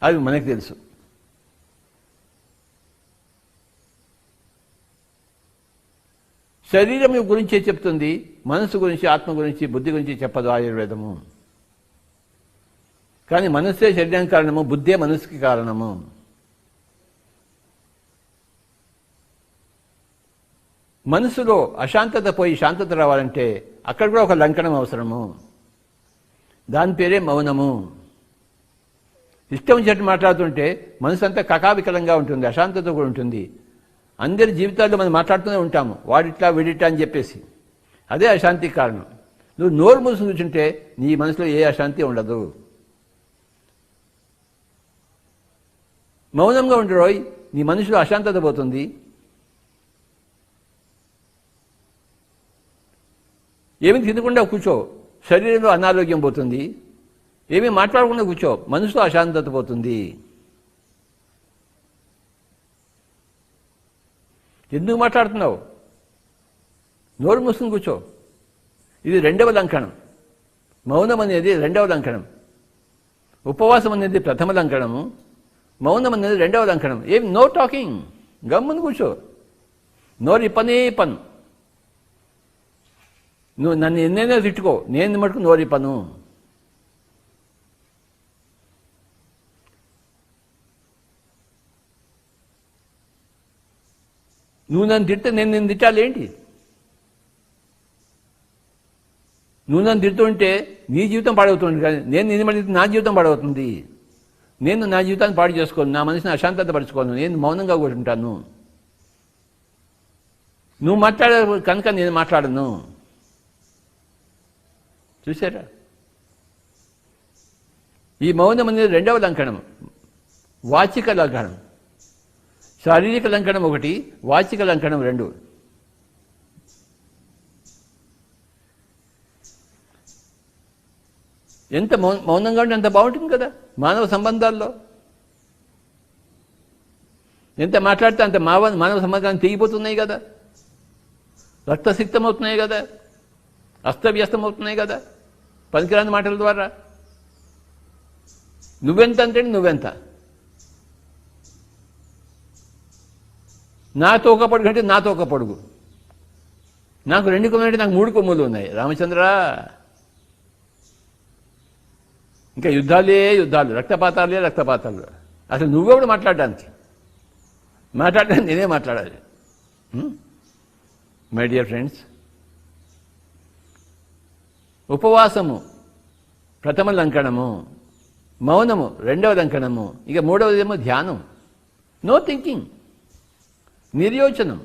అవి మనకు తెలుసు. శరీరం గురించే చెప్తుంది, మనసు గురించి, ఆత్మ గురించి, బుద్ధి గురించి చెప్పదు ఆయుర్వేదము. కానీ మనస్సే శరీరానికి కారణము, బుద్ధే మనసుకి కారణము. మనసులో అశాంతత పోయి శాంతత రావాలంటే అక్కడ కూడా ఒక లంకణం అవసరము. దాని పేరే మౌనము. ఇష్టం వచ్చినట్టు మాట్లాడుతుంటే మనసు అంతా కకావికలంగా ఉంటుంది, అశాంతత కూడా ఉంటుంది. అందరి జీవితాల్లో మనం మాట్లాడుతూనే ఉంటాము, వాడిట్లా వీడిట్లా అని చెప్పేసి. అదే అశాంతికి కారణం. నువ్వు నోరు మూసుకుని కూర్చుంటే నీ మనసులో ఏ అశాంతి ఉండదు. మౌనంగా ఉండి రోయ్, నీ మనసులో అశాంతత పోతుంది. ఏమి తినకుండా కూర్చో, శరీరంలో అనారోగ్యం పోతుంది. ఏమీ మాట్లాడకుండా కూర్చో, మనసులో అశాంతత పోతుంది. ఎందుకు మాట్లాడుతున్నావు? నోరు మూసుకుని కూర్చో. ఇది 2వ లంకణం. మౌనం అనేది 2వ లంకణం. ఉపవాసం అనేది ప్రథమ లంకణము, మౌనం అనేది 2వ లంకణం. ఏం నో టాకింగ్, గమ్మున కూర్చో. నోరు ఇప్పనే పను. నువ్వు నన్ను ఎన్నైనా తిట్టుకో, నేను మటుకు నోరు ఇప్పను. నువ్వు నన్ను తిడితే నేను తిట్టాలి ఏంటి? నువ్వు నన్ను తిడుతుంటే నీ జీవితం పాడవుతుంది, కానీ నేను నిన్ను మళ్ళీ నా జీవితం పాడవుతుంది. నేను నా జీవితాన్ని పాడు చేసుకోను, నా మనసుని అశాంతత పరుచుకోను, నేను మౌనంగా కూర్చుంటాను. నువ్వు మాట్లాడే కనుక నేను మాట్లాడను. చూసారా? ఈ మౌనం అనేది 2వ లంకణం, వాచిక లంకణం. శారీరక లంకణం 1, వాచిక లంకణం 2. ఎంత మౌనంగా ఉంటే అంత బాగుంటుంది కదా మానవ సంబంధాల్లో. ఎంత మాట్లాడితే అంత మానవ సంబంధాలు తెగిపోతున్నాయి కదా, రక్తసిక్తమవుతున్నాయి కదా, అస్తవ్యస్తమవుతున్నాయి కదా పనికిరాని మాటల ద్వారా. నువ్వెంత అంటే నువ్వెంత, నాతో ఒక పడుగు అంటే నాతో ఒక పడుగు, నాకు 2 కొమ్ములు అంటే నాకు 3 కొమ్ములు ఉన్నాయి. రామచంద్ర, ఇంకా యుద్ధాలే యుద్ధాలు, రక్తపాతాలే రక్తపాతాలు. అసలు నువ్వెవడు మాట్లాడడానికి నేనే మాట్లాడాలి. మై డియర్ ఫ్రెండ్స్, ఉపవాసము ప్రథమ లంకణము, మౌనము 2వ లంకణము, ఇక 3వదేమో ధ్యానం. No thinking, నిర్యోచనం.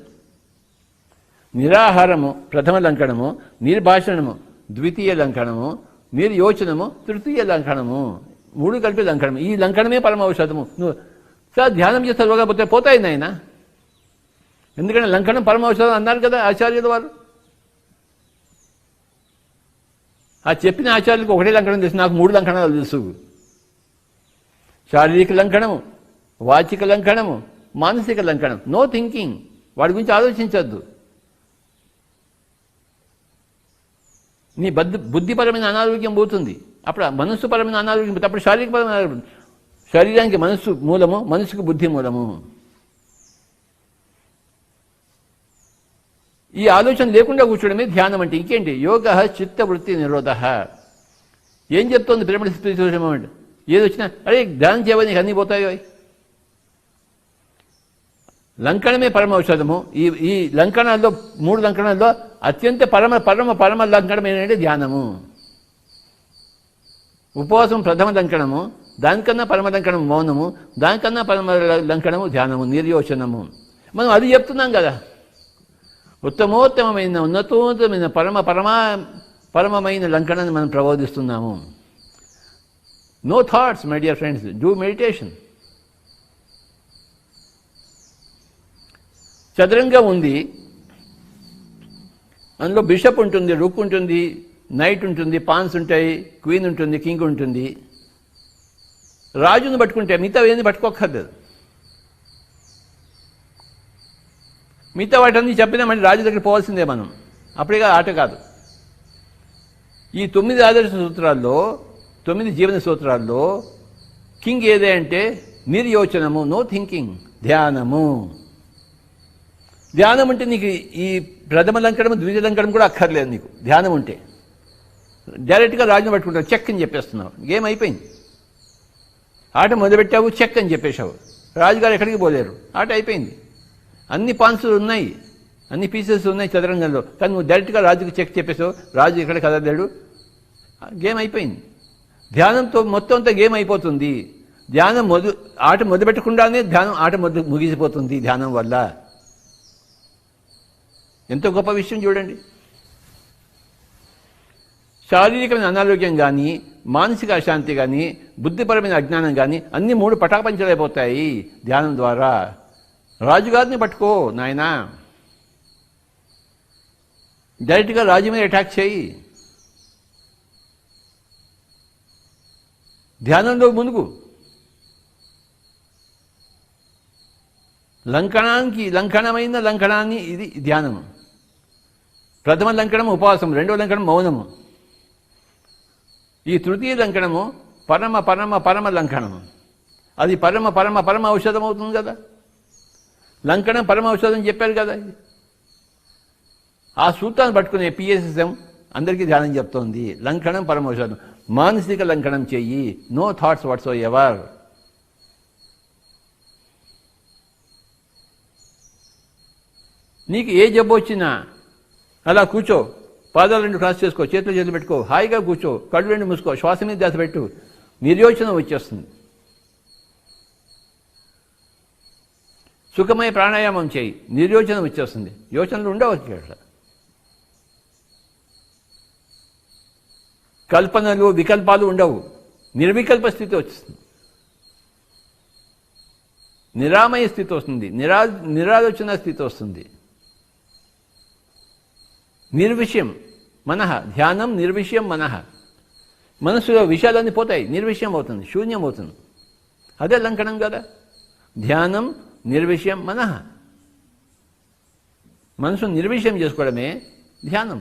నిరాహారము ప్రథమ లంకణము, నిర్భాషణము ద్వితీయ లంకణము, నిర్యోచనము తృతీయ లంకణము. 3 కలిపి లంకణము. ఈ లంకణమే పరమ ఔషధము. నువ్వు సార్ ధ్యానం చేస్తే రోగపోతే పోతాయి నాయన. ఎందుకంటే లంకణం పరమ ఔషధం అన్నారు కదా ఆచార్యుల వారు. ఆ చెప్పిన ఆచార్యులకు ఒకటే లంకణం తెలుసు, నాకు 3 లంకణాలు తెలుసు. శారీరక లంకణము, వాచిక లంకనము, మానసిక లంకనం. నో థింకింగ్, వాడి గురించి ఆలోచించద్దు. నీ బుద్ధిపరమైన అనారోగ్యం పోతుంది, అప్పుడు మనస్సుపరమైన అనారోగ్యం పోతుంది, అప్పుడు శారీరకపరమైన అనారోగ్యం. శరీరానికి మనస్సు మూలము, మనసుకు బుద్ధి మూలము. ఈ ఆలోచన లేకుండా కూర్చోడమే ధ్యానం అంటే. ఇంకేంటి? యోగ చిత్తవృత్తి నిరోధ. ఏం చెప్తోంది పిరమిడ్ స్పిరిచువల్ మూమెంట్? ఏది వచ్చినా అరే ధ్యానం చేయవని నీకు అన్నీ పోతాయో. లంకణమే పరమ ఔషధము. ఈ లంకణాల్లో 3 లంకణాల్లో అత్యంత పరమ పరమ పరమ లంకణం ఏంటంటే ధ్యానము. ఉపవాసం ప్రథమ లంకణము, దానికన్నా పరమ లంకణం మౌనము, దానికన్నా పరమ లంకణము ధ్యానము, నిర్యోచనము. మనం అది చెప్తున్నాం కదా. ఉత్తమోత్తమైన ఉన్నతోత్తమైన పరమమైన లంకణాన్ని మనం ప్రబోధిస్తున్నాము. No thoughts my dear friends, do meditation. చదరంగం ఉంది, అందులో బిషప్ ఉంటుంది, రుక్ ఉంటుంది, నైట్ ఉంటుంది, పాన్స్ ఉంటాయి, క్వీన్ ఉంటుంది, కింగ్ ఉంటుంది. రాజును పట్టుకుంటే మిగతా ఏంది పట్టుకోక్కర్లేదు. మిగతా వాటన్నీ చెప్పినా మళ్ళీ రాజు దగ్గర పోవాల్సిందే మనం. అప్పుడేగా ఆట కాదు. ఈ 9 ఆదర్శ సూత్రాల్లో, 9 జీవన సూత్రాల్లో కింగ్ ఏదే అంటే నిర్యోచనము, నో థింకింగ్, ధ్యానము. ధ్యానం అంటే నీకు ఈ ప్రథమ లంకడం, ద్వితీయ లంకడం కూడా అక్కర్లేదు. నీకు ధ్యానం ఉంటే డైరెక్ట్గా రాజును పట్టుకుంటావు, చెక్ అని చెప్పేస్తున్నావు, గేమ్ అయిపోయింది. ఆట మొదలుపెట్టావు, చెక్ అని చెప్పేశావు, రాజుగారు ఎక్కడికి పోలేరు, ఆట అయిపోయింది. అన్ని పాన్సులు ఉన్నాయి, అన్ని పీసెస్ ఉన్నాయి చదరంగంలో, కానీ నువ్వు డైరెక్ట్గా రాజుకి చెక్ చెప్పేసావు, రాజు ఎక్కడ కదలేడు, గేమ్ అయిపోయింది. ధ్యానంతో మొత్తం అంతా గేమ్ అయిపోతుంది. ధ్యానం ఆట మొదలుపెట్టకుండానే ఆట ముగిసిపోతుంది ధ్యానం వల్ల. ఎంతో గొప్ప విషయం చూడండి. శారీరకమైన అనారోగ్యం కానీ, మానసిక అశాంతి కానీ, బుద్ధిపరమైన అజ్ఞానం కానీ అన్ని 3 పటాపంచలైపోతాయి ధ్యానం ద్వారా. రాజుగారిని పట్టుకో నాయనా, డైరెక్ట్గా రాజు మీద అటాక్ చేయి. ధ్యానంలో మునుగు. లంకణమైన లంకణాన్ని ఇది ధ్యానము. ప్రథమ లంకణం ఉపవాసం, రెండవ లంకణం మౌనము. ఈ తృతీయ లంకణము పరమ పరమ పరమ లంకణము. అది పరమ పరమ పరమ ఔషధం అవుతుంది కదా. లంకణం పరమ ఔషధం చెప్పారు కదా. ఆ సూత్రాన్ని పట్టుకునే పిఎస్ఎస్ఎం అందరికీ ధ్యానం చెప్తోంది. లంకణం పరమ ఔషధం. మానసిక లంకణం చెయ్యి, నో థాట్స్ వాట్స్ ఎవర్. నీకు ఏ జబ్బు వచ్చినా అలా కూర్చో, పాదాలు 2 క్రాస్ చేసుకో, చేతులు పెట్టుకో, హాయిగా కూర్చో, కళ్ళు 2 మూసుకో, శ్వాస మీద ధ్యాస పెట్టు, నిర్యోచనం వచ్చేస్తుంది. సుఖమయ ప్రాణాయామం చేయి, నిర్యోచనం వచ్చేస్తుంది. యోచనలు ఉండవచ్చు అట్లా. కల్పనలు వికల్పాలు ఉండవు, నిర్వికల్ప స్థితి వస్తుంది, నిరామయ స్థితి వస్తుంది, నిరాలోచన స్థితి వస్తుంది. నిర్విషయం మనః, ధ్యానం నిర్విషయం మనః. మనసులో విషయాలన్నీ పోతాయి, నిర్విషయం అవుతుంది, శూన్యం అవుతుంది. అదే లంకణం కదా. ధ్యానం నిర్విషయం మనః. మనసు నిర్విషయం చేసుకోవడమే ధ్యానం.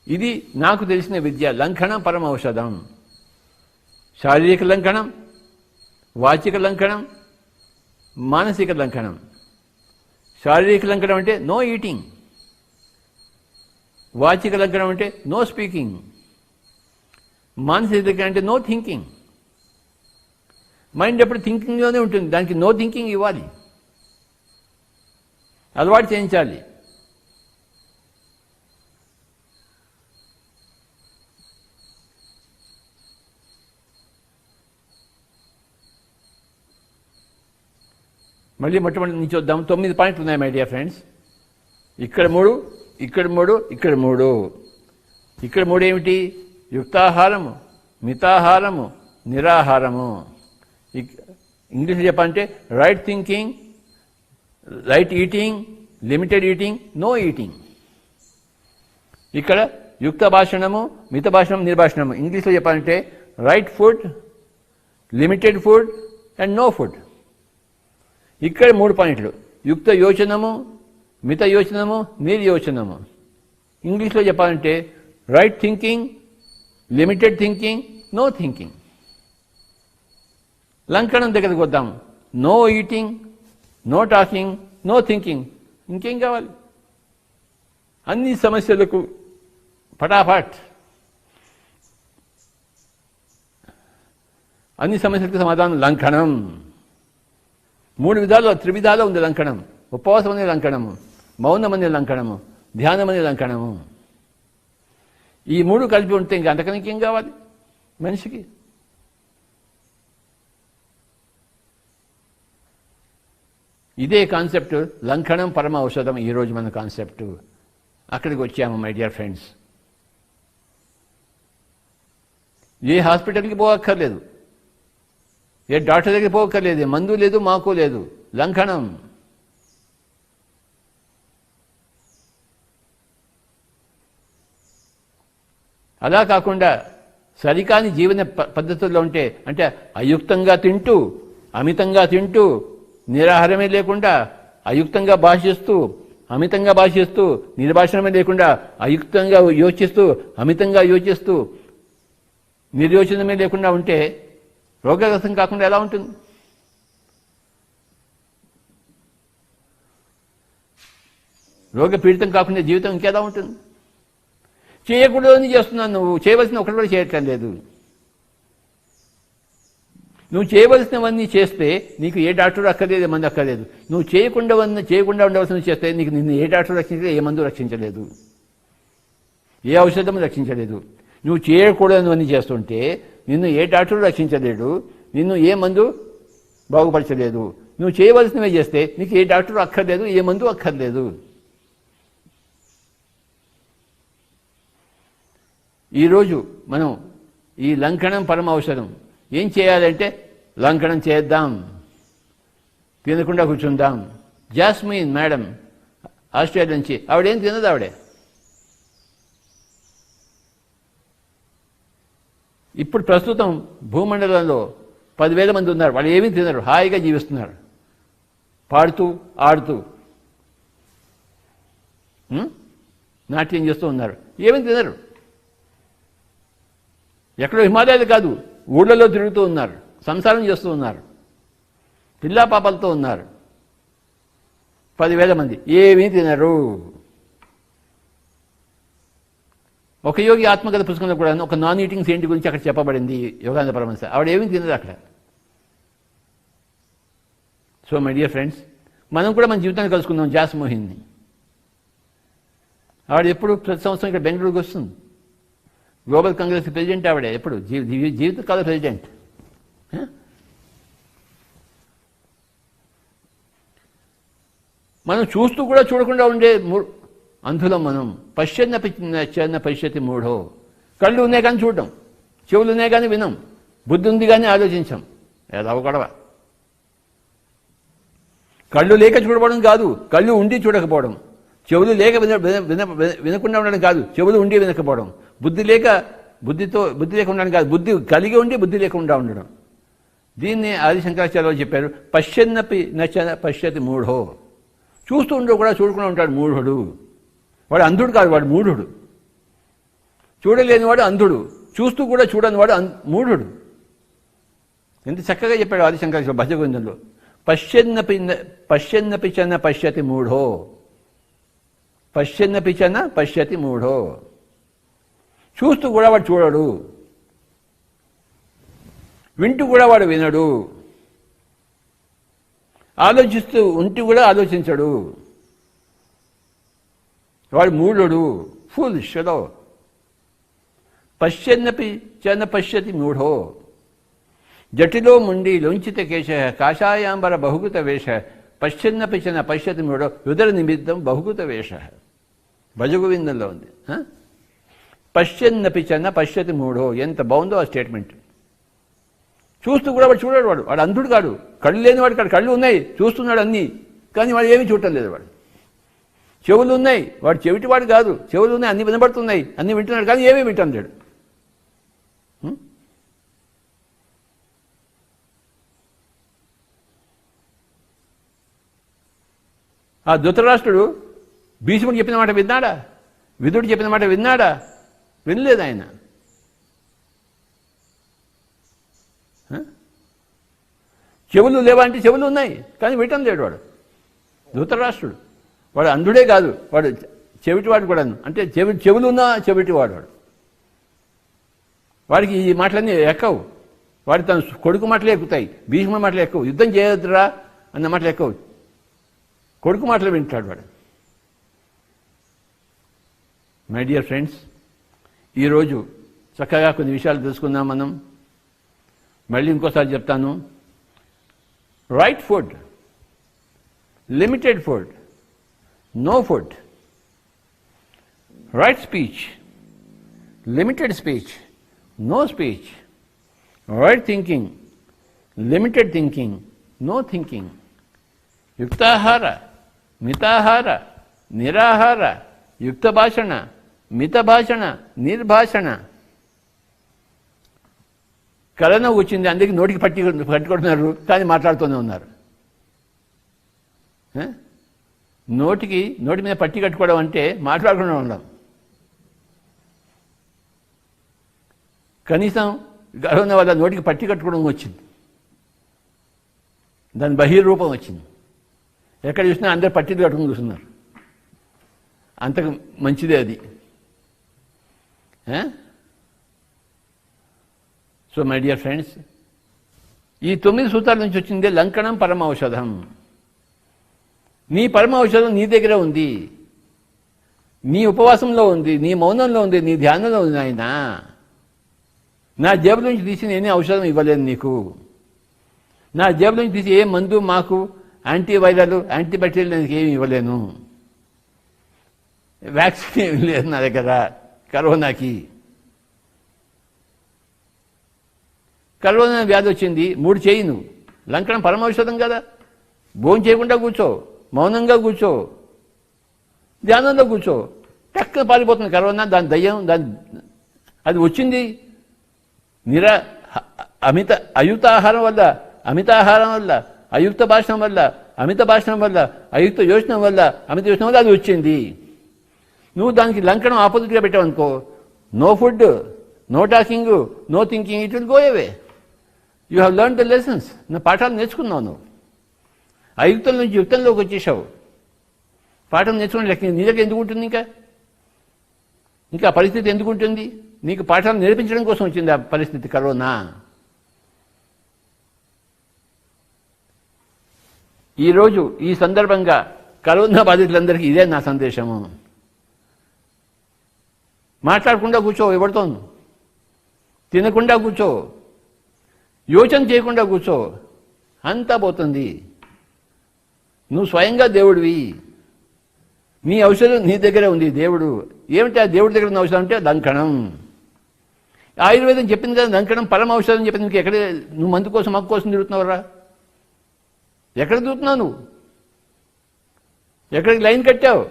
ఇది నాకు తెలిసిన విద్య. లంకణం పరమ ఔషధం. శారీరక లంకణం, వాచిక లంకణం, మానసిక లంకణం. శారీరక లంకణం అంటే నో ఈటింగ్, వాచిక లంకణం అంటే నో స్పీకింగ్, మానసిక లంకణం అంటే నో థింకింగ్. మైండ్ ఎప్పుడు థింకింగ్లోనే ఉంటుంది, దానికి నో థింకింగ్ ఇవ్వాలి, అలవాటు చేయించాలి. మళ్ళీ మొట్టమొదటి నుంచి వద్దాం. 9 పాయింట్లు ఉన్నాయి మై డియర్ ఫ్రెండ్స్. ఇక్కడ 3, ఇక్కడ 3, ఇక్కడ 3. ఇక్కడ 3 ఏమిటి? యుక్తాహారము, మితాహారము, నిరాహారము. ఇంగ్లీష్లో చెప్పాలంటే right thinking, right eating, limited eating, no eating. ఇక్కడ యుక్త భాషణము, మిత భాషణం, నిర్భాషణము. ఇంగ్లీష్లో చెప్పాలంటే right food, limited food and no food. ఇక్కడ 3 పాయింట్లు: యుక్త యోచనము, మిత యోచనము, నిర్యోచనము. ఇంగ్లీష్లో చెప్పాలంటే right thinking, limited thinking, no thinking. లంకనం దగ్గరికి వద్దాం. No eating, no talking, no thinking. ఇంకేం కావాలి? అన్ని సమస్యలకు పటాపట్, అన్ని సమస్యలకు సమాధానం లంకనం. 3 విధాలు, 3 విధాలు ఉంది లంకనం. ఉపవాసం అనే లంకనము, మౌనం అనే లంకనము, ధ్యానం అనే లంకనము. ఈ 3 కలిపి ఉంటే ఇంకా అంతకన్నా ఇంకేం కావాలి మనిషికి? ఇదే కాన్సెప్ట్, లంకనం పరమ ఔషధం. ఈరోజు మన కాన్సెప్ట్. అక్కడికి వచ్చాము మై డియర్ ఫ్రెండ్స్. ఏ హాస్పిటల్కి పోవక్కర్లేదు, ఏ డాక్టర్ దగ్గరికి పోవక్కర్లేదు, మందు లేదు, మాకు లేదు. లంకనం. అలా కాకుండా సరికాని జీవన పద్ధతుల్లో ఉంటే, అంటే అయుక్తంగా తింటూ, అమితంగా తింటూ, నిరాహారమే లేకుండా అయుక్తంగా భాషిస్తూ, అమితంగా భాషిస్తూ, నిర్భాషణమే లేకుండా అయుక్తంగా యోచిస్తూ, అమితంగా యోచిస్తూ, నిర్యోచనమే లేకుండా ఉంటే రోగగ్రస్తం కాకుండా ఎలా ఉంటుంది? రోగ పీడితం కాకుండా జీవితం ఇంకెలా ఉంటుంది? చేయకూడదని చేస్తున్నాను, నువ్వు చేయవలసిన ఒకటి కూడా చేయట్లేదు లేదు. నువ్వు చేయవలసినవన్నీ చేస్తే నీకు ఏ డాక్టర్ అక్కర్లేదు, ఏ మందు అక్కర్లేదు. నువ్వు చేయకుండా ఉండవలసినవి చేస్తే నిన్ను ఏ డాక్టర్ రక్షించలేదు, ఏ మందు రక్షించలేదు, ఏ ఔషధం రక్షించలేదు. నువ్వు చేయకూడనివన్నీ చేస్తుంటే నిన్ను ఏ డాక్టర్ రక్షించలేడు, నిన్ను ఏ మందు బాగుపరచలేదు. నువ్వు చేయవలసినవి చేస్తే నీకు ఏ డాక్టర్ అక్కర్లేదు, ఏ మందు అక్కర్లేదు. ఈరోజు మనం ఈ లంకనం పరమ ఔషధం. ఏం చేయాలంటే లంకనం చేద్దాం, తినకుండా కూర్చుందాం. జాస్మిన్ మేడం ఆస్ట్రేలియా నుంచి, ఆవిడేం తినదు. ఆవిడే ఇప్పుడు ప్రస్తుతం భూమండలంలో 10,000 మంది ఉన్నారు. వాళ్ళు ఏమీ తినరు, హాయిగా జీవిస్తున్నారు, పాడుతూ ఆడుతూ నాట్యం చేస్తూ ఉన్నారు. ఏమీ తినరు. ఎక్కడో హిమాలయాలు కాదు, ఊళ్ళలో తిరుగుతూ ఉన్నారు, సంసారం చేస్తూ ఉన్నారు, పిల్లా పాపలతో ఉన్నారు. 10,000 మంది ఏమీ తినరు. ఒక యోగి ఆత్మకథ పుస్తకంలో కూడా ఒక నాన్ ఈటింగ్ సెయింట్ గురించి అక్కడ చెప్పబడింది, యోగానంద పరమహంస. ఆవిడ ఏమీ తినదు అక్కడ. సో మై డియర్ ఫ్రెండ్స్, మనం కూడా మన జీవితాన్ని కలుసుకుందాం జాస్మోహిన్ని. ఆవిడ ఎప్పుడు ప్రతి సంవత్సరం ఇక్కడ బెంగళూరుకి వస్తుంది. గ్లోబల్ కాంగ్రెస్ ప్రెసిడెంట్ ఆవిడే, ఎప్పుడు జీవితకాల ప్రెసిడెంట్. మనం చూస్తూ కూడా చూడకుండా ఉండే అంధులం మనం. పశ్యన్న పశ్యతి మూఢో. కళ్ళు ఉన్నాయి కానీ చూడడం, చెవులు ఉన్నాయి కానీ వినం, బుద్ధి ఉంది కానీ ఆలోచించాం. ఎలా గొడవ. కళ్ళు లేక చూడబడడం కాదు, కళ్ళు ఉండి చూడకపోవడం. చెవులు లేక వినకుండా ఉండడం కాదు, చెవులు ఉండి వినకపోవడం. బుద్ధి లేక ఉండడం కాదు, బుద్ధి కలిగి ఉండి బుద్ధి లేకుండా ఉండడం. దీన్ని ఆది శంకరాచార్యులు చెప్పారు, పశ్యన్నపి నచన పశ్యతి మూఢో. చూస్తూ ఉండో కూడా చూడకుండా ఉంటాడు మూఢుడు. వాడు అంధుడు కాదు, వాడు మూఢుడు. చూడలేనివాడు అంధుడు, చూస్తూ కూడా చూడని వాడు మూఢుడు. ఎంత చక్కగా చెప్పాడు ఆది శంకరాచార్యులు భజగోవిందంలో. పశ్యన్నపి చన పశ్యతి మూఢో, పశ్యన్నపి చన పశ్యతి మూఢో. చూస్తూ కూడా వాడు చూడడు, వింటూ కూడా వాడు వినడు, ఆలోచిస్తూ ఉంటూ కూడా ఆలోచించడు. వాడు మూఢుడు, ఫూలిష్ ఫెలో. పశ్యన్నపి చన పశ్యతి మూఢో. జటిలో ముండి లొంచిత కేశ కాషాయాంబర బహుకృత వేష పశ్యన్నపి చన పశ్యతి మూఢో యుదర నిమిత్తం బహుకృత వేష. భజగోవిందంలో ఉంది. పశ్యన్నపి చన పశ్యతి మూఢో. ఎంత బాగుందో ఆ స్టేట్మెంట్. చూస్తూ కూడా వాడు చూడాడు. వాడు అంధుడు కాడు, కళ్ళు లేనివాడు కాడు. కళ్ళు ఉన్నాయి, చూస్తున్నాడు అన్నీ, కానీ వాడు ఏమీ చూడటం లేదు. వాడు చెవులు ఉన్నాయి, వాడు చెవిటివాడు కాదు. చెవులు ఉన్నాయి, అన్నీ వినబడుతున్నాయి, అన్నీ వింటున్నాడు, కానీ ఏమీ వింటాం లేడు. ఆ ధృతరాష్ట్రుడు భీష్ముడు చెప్పిన మాట విన్నాడా? విదుడు చెప్పిన మాట విన్నాడా? వినలేదు ఆయన. చెవులు లేవా అంటే చెవులు ఉన్నాయి, కానీ వినటం లేడు వాడు ధృతరాష్ట్రుడు. వాడు అంధుడే కాదు, వాడు చెవిటివాడు కూడా. అంటే చెవులు ఉన్నా చెవిటివాడు వాడు. వాడికి ఈ మాటలన్నీ ఎక్కవు. వాడు తన కొడుకు మాటలే ఎక్కుతాయి, భీష్ముడి మాటలు ఎక్కువ, యుద్ధం చేయొద్దురా అన్న మాటలు ఎక్కువ, కొడుకు మాటలు వింటాడు వాడు. మై డియర్ ఫ్రెండ్స్, ఈరోజు చక్కగా కొన్ని విషయాలు తెలుసుకుందాం మనం. మళ్ళీ ఇంకోసారి చెప్తాను. Right food, limited food, no food. Right speech, limited speech, no speech. Right thinking, limited thinking, no thinking. యుక్తాహార, మితాహార, నిరాహార, యుక్త భాషణ, మిత భాషణ, నిర్భాషణ. కరోనా వచ్చింది, అందుకే నోటికి పట్టుకుంటున్నారు, కానీ మాట్లాడుతూనే ఉన్నారు. నోటి మీద పట్టి కట్టుకోవడం అంటే మాట్లాడకుండా ఉండడం. కనీసం కరోనా వల్ల నోటికి పట్టి కట్టుకోవడం వచ్చింది, దాని బహిర్రూపం వచ్చింది. ఎక్కడ చూసినా అందరు పట్టీలు కట్టుకుని చూస్తున్నారు. అంతకు మంచిదే అది. సో మై డియర్ ఫ్రెండ్స్, ఈ 9 సూత్రాల నుంచి వచ్చిందే లంకణం పరమ ఔషధం. నీ పరమ ఔషధం నీ దగ్గర ఉంది, నీ ఉపవాసంలో ఉంది, నీ మౌనంలో ఉంది, నీ ధ్యానంలో ఉంది. ఆయన నా జేబు నుంచి తీసి నేనే ఔషధం ఇవ్వలేను నీకు. నా జేబు నుంచి తీసి ఏ మందు, మాకు యాంటీవైరల్, యాంటీబ్యాక్టీరియల్ నేను ఏమి ఇవ్వలేను. వ్యాక్సిన్ ఏమి లేదు నా దగ్గర కరోనాకి. కరోనా వ్యాధి వచ్చింది, 3 చేయి నువ్వు. లంకణం పరమ ఔషధం కదా. భోజనం చేయకుండా కూర్చో, మౌనంగా కూర్చో, ధ్యానంలో కూర్చో, టక్కున పారిపోతుంది కరోనా. దాని దయ్యం, అది వచ్చింది అయుక్తాహారం వల్ల, అమితాహారం వల్ల, అయుక్త భాషణం వల్ల, అమిత భాషణం వల్ల, అయుక్త యోచన వల్ల, అమిత యోచన వల్ల అది వచ్చింది. నువ్వు దానికి లంకణం ఆపోజిట్గా పెట్టావనుకో, no food, no talking, no thinking, it will go away. You have learn the lessons. నా పాఠాలు నేర్చుకున్నావు నువ్వు. అయుక్తం నుంచి యుక్తంలోకి వచ్చేసావు. పాఠం నేర్చుకుని లెక్క నీ దగ్గర ఎందుకు ఉంటుంది? ఇంకా పరిస్థితి ఎందుకు ఉంటుంది? నీకు పాఠాలు నేర్పించడం కోసం వచ్చింది ఆ పరిస్థితి, కరోనా. ఈరోజు ఈ సందర్భంగా కరోనా బాధితులందరికీ ఇదే నా సందేశము. మాట్లాడకుండా కూర్చో, ఎవరితోను తినకుండా కూర్చో, యోచన చేయకుండా కూర్చో, అంతా పోతుంది. నువ్వు స్వయంగా దేవుడివి. నీ ఔషధం నీ దగ్గరే ఉంది. దేవుడు ఏమిటి? ఆ దేవుడి దగ్గర ఉన్న ఔషధం అంటే లంకణం. ఆయుర్వేదం చెప్పింది కదా, లంకణం పరమ ఔషధం చెప్పింది. నీకు ఎక్కడ నువ్వు మందు కోసం, మక్కు కోసం తిరుగుతున్నావురా? ఎక్కడ తిరుగుతున్నావు నువ్వు? ఎక్కడికి లైన్ కట్టావు?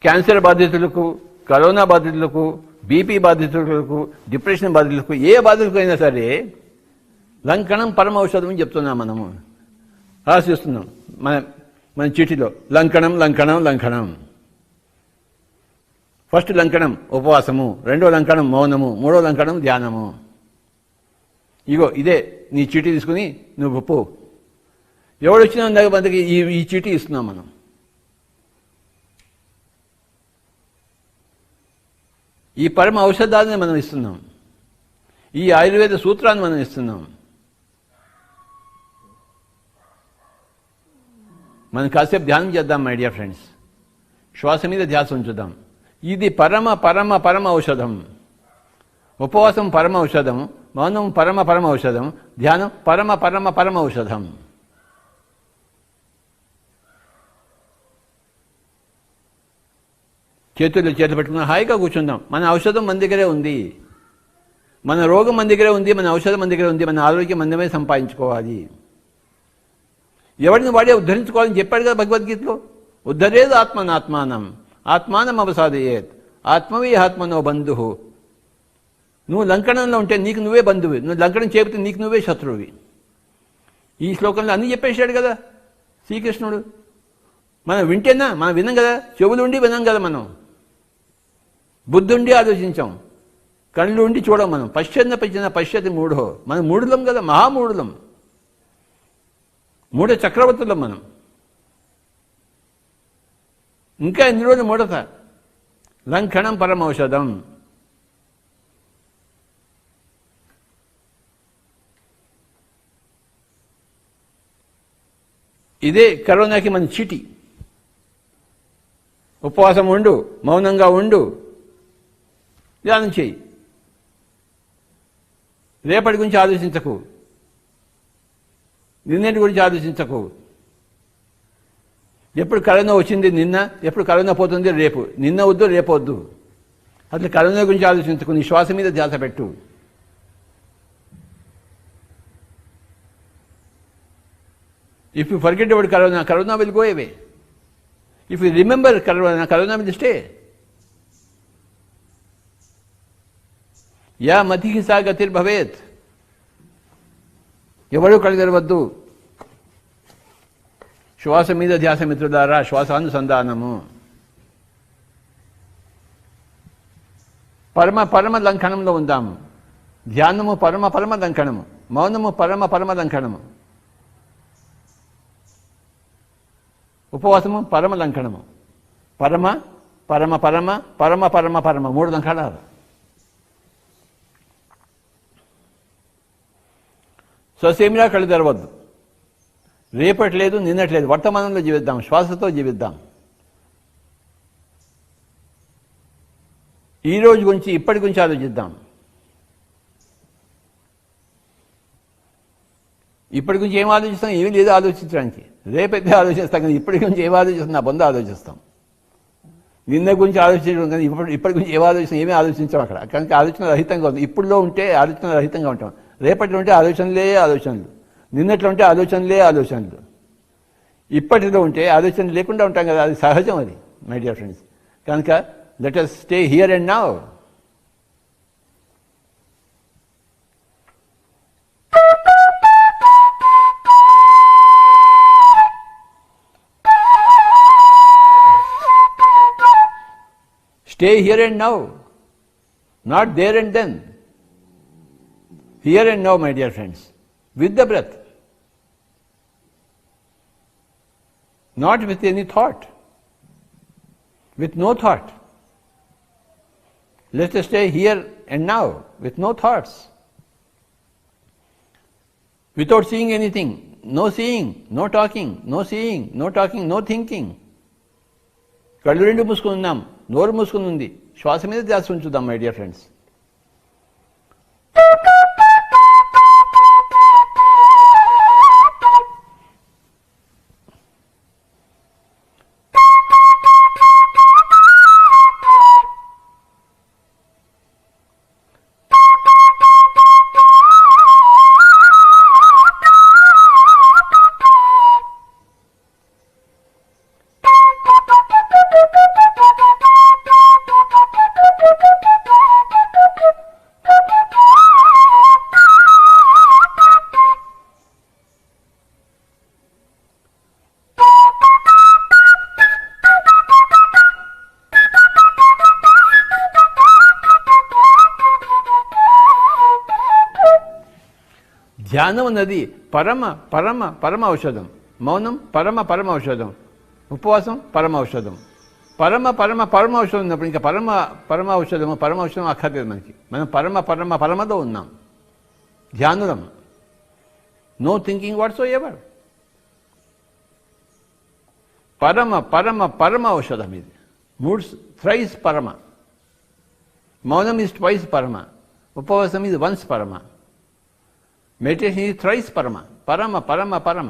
క్యాన్సర్ బాధితులకు, కరోనా బాధితులకు, బీపీ బాధితులకు, డిప్రెషన్ బాధితులకు, ఏ బాధితులకు అయినా సరే లంకణం పరమ ఔషధం అని చెప్తున్నాం. మనము రాసిస్తున్నాం మన చీటిలో లంకణం, లంకణం, లంకణం. ఫస్ట్ లంకణం ఉపవాసము, రెండో లంకణం మౌనము, మూడో లంకణం ధ్యానము. ఇగో ఇదే నీ చీటీ తీసుకుని నువ్వు పో. ఎవడు వచ్చినా మనకి ఈ చీటీ ఇస్తున్నాం మనం. ఈ పరమ ఔషధాన్ని మనం ఇస్తున్నాం. ఈ ఆయుర్వేద సూత్రాన్ని మనం ఇస్తున్నాం. మనం కాసేపు ధ్యానం చేద్దాం మై డియర్ ఫ్రెండ్స్. శ్వాస మీద ధ్యాస ఉంచుదాం. ఇది పరమ పరమ పరమ ఔషధం. ఉపవాసం పరమ ఔషధం, మౌనం పరమ పరమ ఔషధం, ధ్యానం పరమ పరమ పరమ ఔషధం. చేతులు పెట్టుకున్న హాయిగా కూర్చుందాం. మన ఔషధం మన దగ్గరే ఉంది, మన రోగం మన దగ్గరే ఉంది, మన ఔషధం మన దగ్గరే ఉంది. మన ఆరోగ్యం మనమే సంపాదించుకోవాలి. ఎవరిని వాడే ఉద్ధరించుకోవాలని చెప్పాడు కదా భగవద్గీతలో. ఉద్ధరేది ఆత్మనాత్మానం ఆత్మానం అవసాదయేత్ ఆత్మవే ఆత్మనో బంధు. నువ్వు లంకణంలో ఉంటే నీకు నువ్వే బంధువు, నువ్వు లంకణం చేయకపోతే నీకు నువ్వే శత్రువువి. ఈ శ్లోకంలో అన్నీ చెప్పేశాడు కదా శ్రీకృష్ణుడు. మనం వింటేనా? మనం విన్నాం కదా, చెవులు ఉండి విన్నాం కదా, మనం బుద్ధి ఉండి ఆలోచించాం, కళ్ళు ఉండి చూడం. మనం పశ్యతి మూఢో, మనం మూఢులం కదా, మహామూఢులం, మూఢ చక్రవర్తులం మనం. ఇంకా ఎన్ని రోజులు మూఢత? లంఘనం పరమౌషధం. ఇదే కరోనాకి మన చీటి. ఉపవాసం ఉండు, మౌనంగా ఉండు, ధ్యానం చేయి, రేపటి గురించి ఆలోచించకు, నిన్నటి గురించి ఆలోచించకు. ఎప్పుడు కరోనా వచ్చింది నిన్న, ఎప్పుడు కరోనా పోతుంది రేపు. నిన్న వద్దు, రేపు వద్దు. అట్లా కరోనా గురించి ఆలోచించకు, నీ శ్వాస మీద ధ్యాస పెట్టు. If you forget about corona, corona will go away. If you remember corona, corona will stay. యా మతికి సా గతిర్భవేత్. ఎవరు కలగరవద్దు. శ్వాస మీద ధ్యాస మిత్రులారా, శ్వాసానుసంధానము. పరమ పరమ లంఘనంలో ఉందాము. ధ్యానము పరమ పరమ లంఘనము, మౌనము పరమ పరమ లంఘనము, ఉపవాసము పరమ లంఘనము. పరమ పరమ పరమ పరమ పరమ పరమ 3 లంఘనాలు. ససేమిరా కళ్ళు తెరవద్దు. రేపటి లేదు, నిన్నటి లేదు, వర్తమానంలో జీవిద్దాం, శ్వాసతో జీవిద్దాం. ఈ రోజు గురించి, ఇప్పటి గురించి ఆలోచిద్దాం. ఇప్పటి గురించి ఏం ఆలోచిస్తాం? ఏమీ లేదు ఆలోచించడానికి. రేపైతే ఆలోచిస్తాం కానీ ఇప్పటి గురించి ఏం ఆలోచిస్తాం? నా బంధు ఆలోచిస్తాం. నిన్న గురించి ఆలోచించడం కానీ ఇప్పటి గురించి ఏం ఆలోచిస్తాం? ఏమీ ఆలోచించాం అక్కడ. కనుక ఆలోచన రహితంగా ఉంది. ఇప్పుడులో ఉంటే ఆలోచన రహితంగా ఉంటాం. రేపటిలో ఉంటే ఆలోచనలే ఆలోచనలు, నిన్నట్లో ఉంటే ఆలోచనలే ఆలోచనలు, ఇప్పటిలో ఉంటే ఆలోచన లేకుండా ఉంటాం కదా. అది సహజం, అది మై డియర్ ఫ్రెండ్స్. కనుక let us stay here and now. Stay here and now, not there and then. Here and now, my dear friends, with the breath, not with any thought, with no thought. Let us stay here and now with no thoughts, without seeing anything. No seeing, no talking, no seeing, no talking, no thinking. కళ్ళు రెండు మూసుకుని ఉన్నాం, నోరు మూసుకుని ఉంది. శ్వాస మీద ధ్యాస ఉంచుదాం మై డియర్ ఫ్రెండ్స్. ధ్యానం అన్నది పరమ పరమ పరమ ఔషధం. మౌనం పరమ పరమ ఔషధం. ఉపవాసం పరమ ఔషధం. పరమ పరమ పరమ ఔషధం ఉన్నప్పుడు ఇంకా పరమ పరమ ఔషధం అక్కర్లేదు మనకి. మనం పరమ పరమ పరమలో ఉన్నాం, ధ్యానులం. No thinking whatsoever. పరమ పరమ పరమ ఔషధం ఇది. థ్రైస్ పరమ. మౌనం ఈజ్ ట్వైస్ పరమ. ఉపవాసం ఈజ్ వన్స్ పరమ. మెడిటేషన్ ఈజ్ థ్రైస్ పరమ. పరమ పరమ పరమ.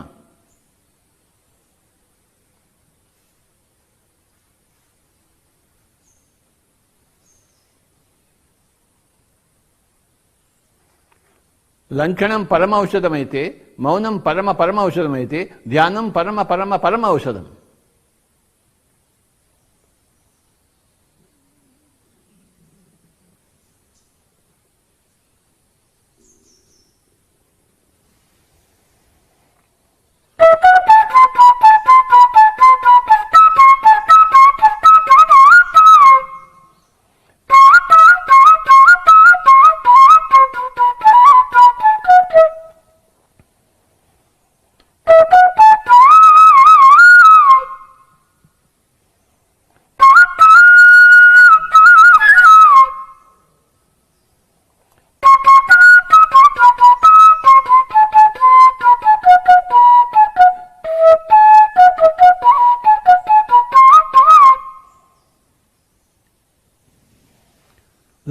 లంఘనం పరమ ఔషధమైతే, మౌనం పరమ పరమ ఔషధమైతే, ధ్యానం పరమ పరమ పరమ ఔషధం.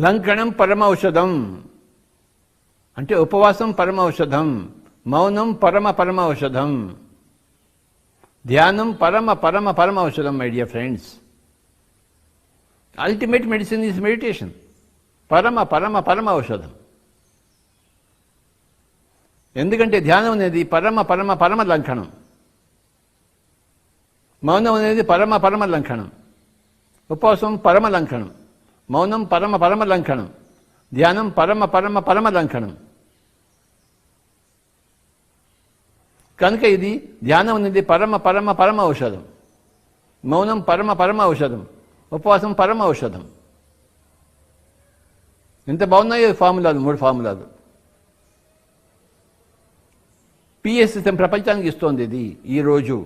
లంకణం పరమ ఔషధం అంటే ఉపవాసం పరమ ఔషధం, మౌనం పరమ పరమ ఔషధం, ధ్యానం పరమ పరమ పరమ ఔషధం. My dear friends, ultimate medicine is meditation. పరమ పరమ పరమ ఔషధం. ఎందుకంటే ధ్యానం అనేది పరమ పరమ పరమ లంకణం, మౌనం అనేది పరమ పరమ లంకణం, ఉపవాసం పరమ లంకణం, మౌనం పరమ పరమ లంకణం, ధ్యానం పరమ పరమ పరమ లంకణం. కనుక ఇది ధ్యానం అనేది పరమ పరమ పరమ ఔషధం, మౌనం పరమ పరమ ఔషధం, ఉపవాసం పరమ ఔషధం. ఎంత బాగున్నాయో ఫార్ములాలు, 3 ఫార్ములాలు. పిఎస్ సిస్టమ్ ప్రపంచానికి ఇస్తోంది ఇది ఈరోజు.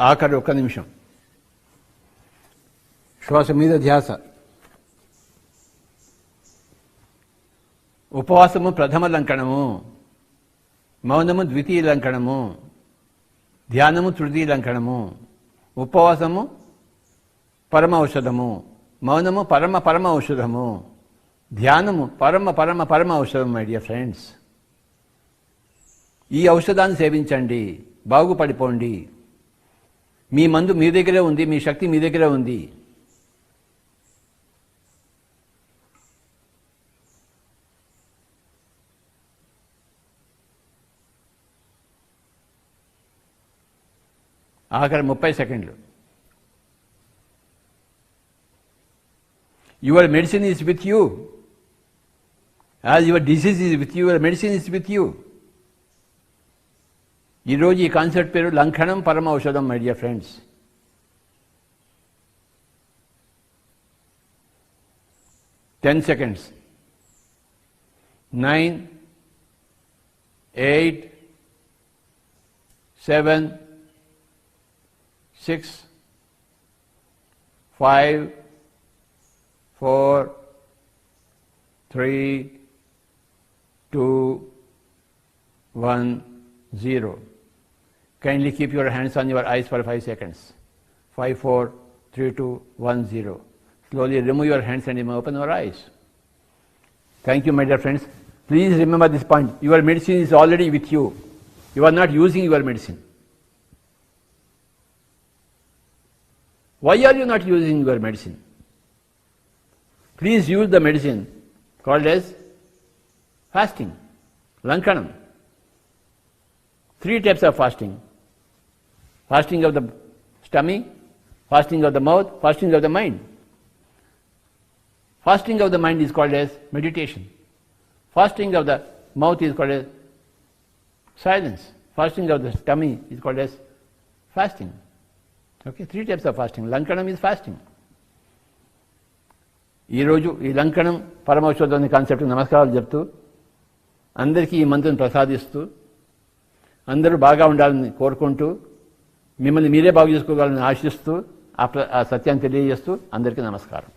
ఆఖరి 1 నిమిషం శ్వాస మీద ధ్యాస. ఉపవాసము ప్రథమ లంకణము, మౌనము ద్వితీయ లంకణము, ధ్యానము తృతీయ లంకణము. ఉపవాసము పరమ ఔషధము, మౌనము పరమ పరమ ఔషధము, ధ్యానము పరమ పరమ పరమ ఔషధం. మై డియర్ ఫ్రెండ్స్, ఈ ఔషధాన్ని సేవించండి, బాగుపడిపోండి. మీ మందు మీ దగ్గరే ఉంది, మీ శక్తి మీ దగ్గరే ఉంది. ఆఖరి 30 సెకండ్లు. Your medicine is with you. As your disease is with you, your medicine is with you. ఈరోజు ఈ కాన్సెప్ట్ పేరు లంకణం పరమ ఔషధం. My dear friends, ten seconds. 9, 8, 7, 6, 5, 4, 3, 2, 1, 0. Kindly keep your hands on your eyes for 5 seconds. 5, 4, 3, 2, 1, 0. Slowly remove your hands and open your eyes. Thank you, my dear friends. Please remember this point. Your medicine is already with you. You are not using your medicine. Why are you not using your medicine? Please use the medicine called as fasting, lankanam. 3 types of fasting. Fasting of the stomach, fasting of the mouth, fasting of the mind. Fasting of the mind is called as meditation. Fasting of the mouth is called as silence. Fasting of the stomach is called as fasting. Okay, 3 types of fasting. Lankanam is fasting. ఈరోజు ఈ లంకణం పరమౌషధం concept నమస్కారాలు చెప్తూ అందరికీ ఈ మంత్రం ప్రసాదిస్తూ అందరూ బాగా ఉండాలని కోరుకుంటూ మిమ్మల్ని మీరే బాగు చేసుకోగలని ఆశిస్తూ ఆ సత్యాన్ని తెలియజేస్తూ అందరికీ నమస్కారం.